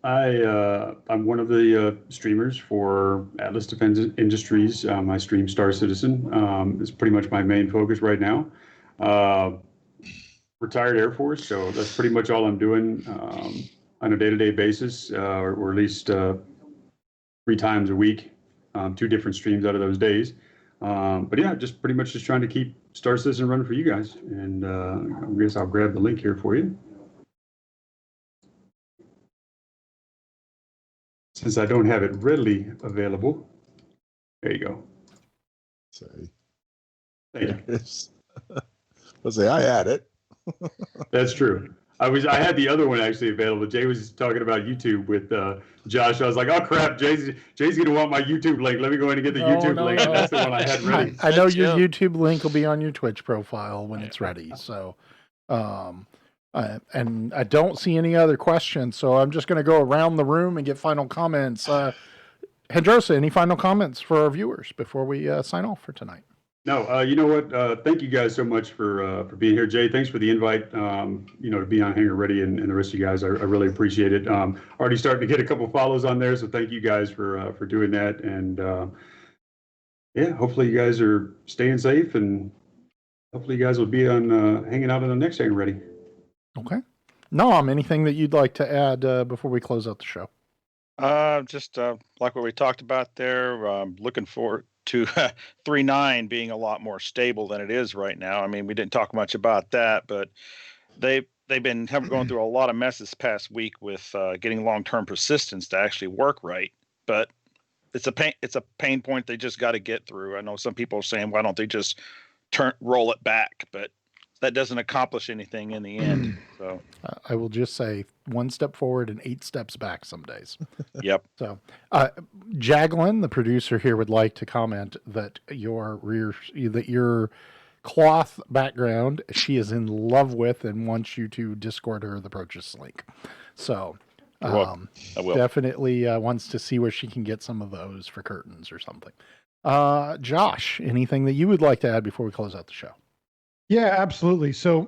I'm one of the streamers for Atlas Defense Industries. I stream Star Citizen. It's pretty much my main focus right now. Retired Air Force, so that's pretty much all I'm doing on a day-to-day basis, or at least 3 times a week, 2 different streams out of those days. But yeah, just pretty much just trying to keep Star Citizen running for you guys. And I guess I'll grab the link here for you, since I don't have it readily available. There you go. Sorry. Thank you. Let's say I had it. That's true. I had the other one actually available. Jay was talking about YouTube with Josh. I was like, oh crap, Jay's gonna want my YouTube link. Let me go in and get the YouTube link. And that's the one I had ready. I know your Jim. YouTube link will be on your Twitch profile when it's ready. So, and I don't see any other questions. So I'm just going to go around the room and get final comments. Hendrosa, any final comments for our viewers before we sign off for tonight? No, you know what? Thank you guys so much for being here. Jay, thanks for the invite. To be on Hangar Ready and the rest of you guys, I really appreciate it. Already starting to get a couple follows on there, so thank you guys for doing that. And yeah, hopefully you guys are staying safe, and hopefully you guys will be on hanging out on the next Hangar Ready. Okay. Nom, anything that you'd like to add before we close out the show? Just like what we talked about there, looking forward to 3.9 being a lot more stable than it is right now. I mean, we didn't talk much about that, but they've been going through a lot of mess this past week with getting long-term persistence to actually work right. But it's a pain point they just got to get through. I know some people are saying, why don't they just roll it back? But that doesn't accomplish anything in the end. So I will just say 1 step forward and 8 steps back some days. Yep. So, Jaglin, the producer here, would like to comment that your cloth background she is in love with and wants you to Discord her the purchase link. So, I will. definitely wants to see where she can get some of those for curtains or something. Josh, anything that you would like to add before we close out the show? Yeah, absolutely. So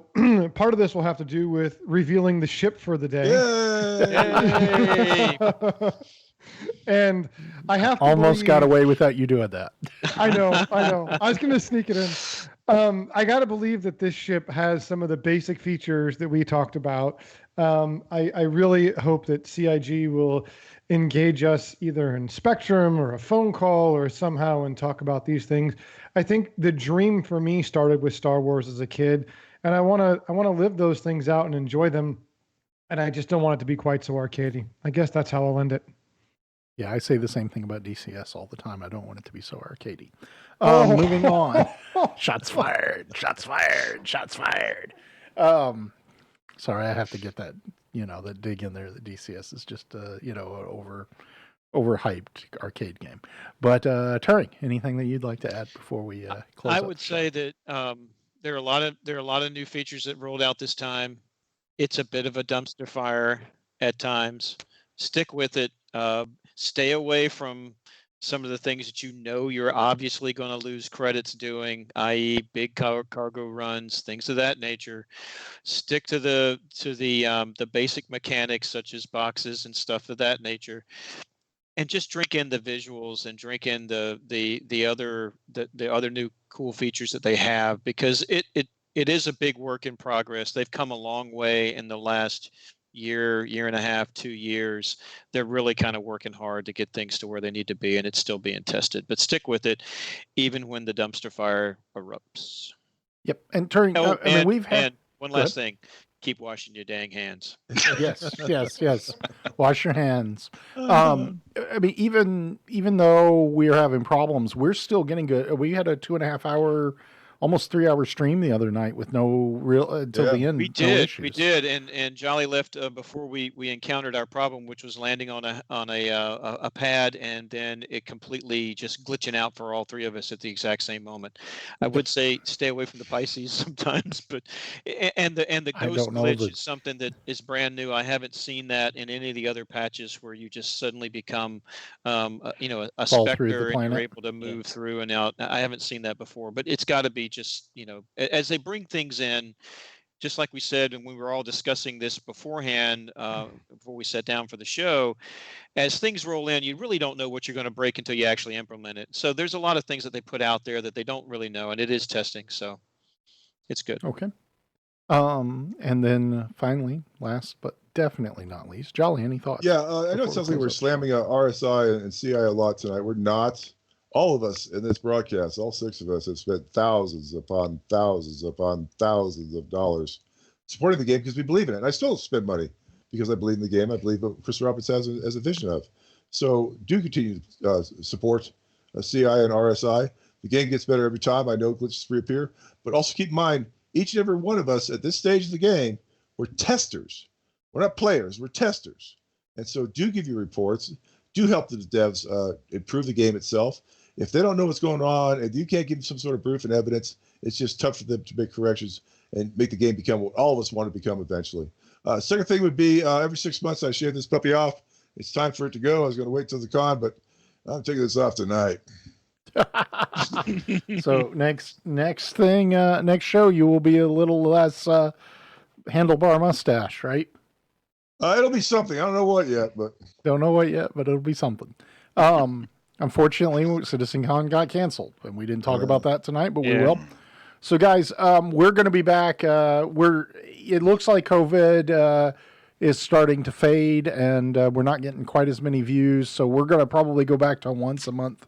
part of this will have to do with revealing the ship for the day. Yay! And I have to almost got away without you doing that. I know. I was going to sneak it in. I got to believe that this ship has some of the basic features that we talked about. I really hope that CIG will engage us either in Spectrum or a phone call or somehow and talk about these things. I think the dream for me started with Star Wars as a kid, and I want to live those things out and enjoy them. And I just don't want it to be quite so arcadey. I guess that's how I'll end it. Yeah, I say the same thing about DCS all the time. I don't want it to be so arcadey. Moving on. Shots fired. Shots fired. Shots fired. Sorry, I have to get that, that dig in there. The DCS is just, overhyped arcade game. But Turing, anything that you'd like to add before we close? I would say that there are a lot of new features that rolled out this time. It's a bit of a dumpster fire at times. Stick with it. Stay away from some of the things that you're obviously going to lose credits doing, i.e., big cargo runs, things of that nature. Stick to the basic mechanics such as boxes and stuff of that nature, and just drink in the visuals and drink in the other new cool features that they have, because it is a big work in progress. They've come a long way in the last year and a half, 2 years. They're really kind of working hard to get things to where they need to be, and it's still being tested. But stick with it, even when the dumpster fire erupts. Yep. And Turing, we've had one last thing: keep washing your dang hands. Yes. Wash your hands. Even though we're having problems, we're still getting good. We had a 2.5 hour, almost 3 hour stream the other night with no real until the end. We did, and Jolly left before we encountered our problem, which was landing on a pad and then it completely just glitching out for all three of us at the exact same moment. I would say stay away from the Pisces sometimes, but and the ghost glitch is something that is brand new. I haven't seen that in any of the other patches where you just suddenly become a specter and you're able to move through and out. I haven't seen that before, but it's got to be just, as they bring things in, just like we said, and we were all discussing this beforehand, before we sat down for the show, as things roll in, you really don't know what you're going to break until you actually implement it. So there's a lot of things that they put out there that they don't really know, and it is testing. So it's good. Okay. And then finally, last but definitely not least, Jolly, any thoughts? Yeah, I know it sounds like we're slamming RSI and CI a lot tonight. We're not. All of us in this broadcast, all 6 of us, have spent thousands upon thousands upon thousands of dollars supporting the game because we believe in it. And I still spend money because I believe in the game. I believe what Chris Roberts has a vision of. So do continue to support CI and RSI. The game gets better every time. I know glitches reappear, but also keep in mind each and every one of us at this stage of the game, we're testers. We're not players, we're testers. And so do give your reports, do help the devs improve the game itself. If they don't know what's going on and you can't give them some sort of proof and evidence, it's just tough for them to make corrections and make the game become what all of us want to become eventually. Second thing would be every 6 months I shave this puppy off. It's time for it to go. I was going to wait till the con, but I'm taking this off tonight. So next show you will be a little less handlebar mustache, right? It'll be something. I don't know what yet, but Don't know what yet, but it'll be something. Unfortunately, CitizenCon got canceled, and we didn't talk about that tonight, but we will. So, guys, we're going to be back. It looks like COVID is starting to fade, and we're not getting quite as many views. So we're going to probably go back to a once a month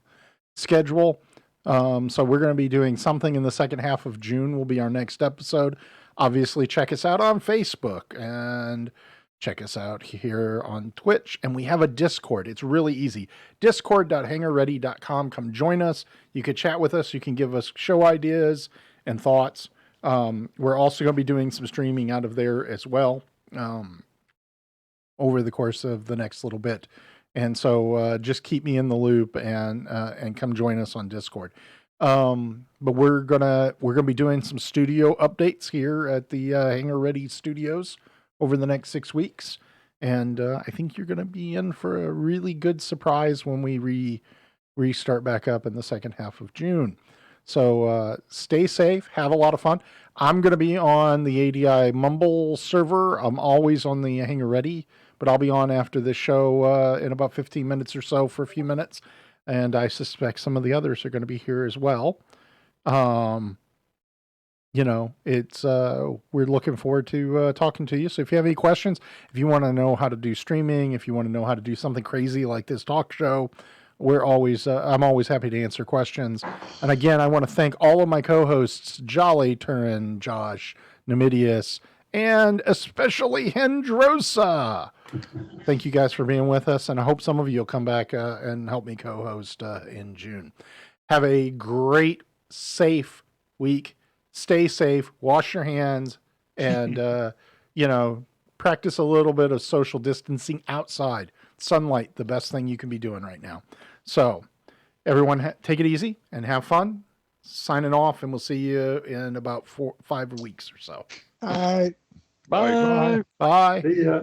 schedule. So we're going to be doing something in the second half of June. Will be our next episode. Obviously, check us out on Facebook and check us out here on Twitch. And we have a Discord. It's really easy. Discord.hangarready.com. Come join us. You can chat with us. You can give us show ideas and thoughts. We're also going to be doing some streaming out of there as well over the course of the next little bit. And so just keep me in the loop and come join us on Discord. But we're gonna be doing some studio updates here at the Hangar Ready Studios over the next 6 weeks, and I think you're gonna be in for a really good surprise when we restart back up in the second half of June. So stay safe, have a lot of fun. I'm gonna be on the ADI Mumble server. I'm always on the Hangar Ready, but I'll be on after this show in about 15 minutes or so for a few minutes. And I suspect some of the others are going to be here as well. It's we're looking forward to talking to you. So if you have any questions, if you want to know how to do streaming, if you want to know how to do something crazy like this talk show, I'm always happy to answer questions. And again, I want to thank all of my co-hosts, Jolly, Turin, Josh, Numidius, and especially Hendrosa. Thank you guys for being with us, and I hope some of you will come back and help me co-host in June. Have a great, safe week. Stay safe. Wash your hands, and practice a little bit of social distancing outside. Sunlight, the best thing you can be doing right now. So, everyone, take it easy and have fun. Signing off, and we'll see you in about 5 weeks or so. all right. Bye. Bye. See ya.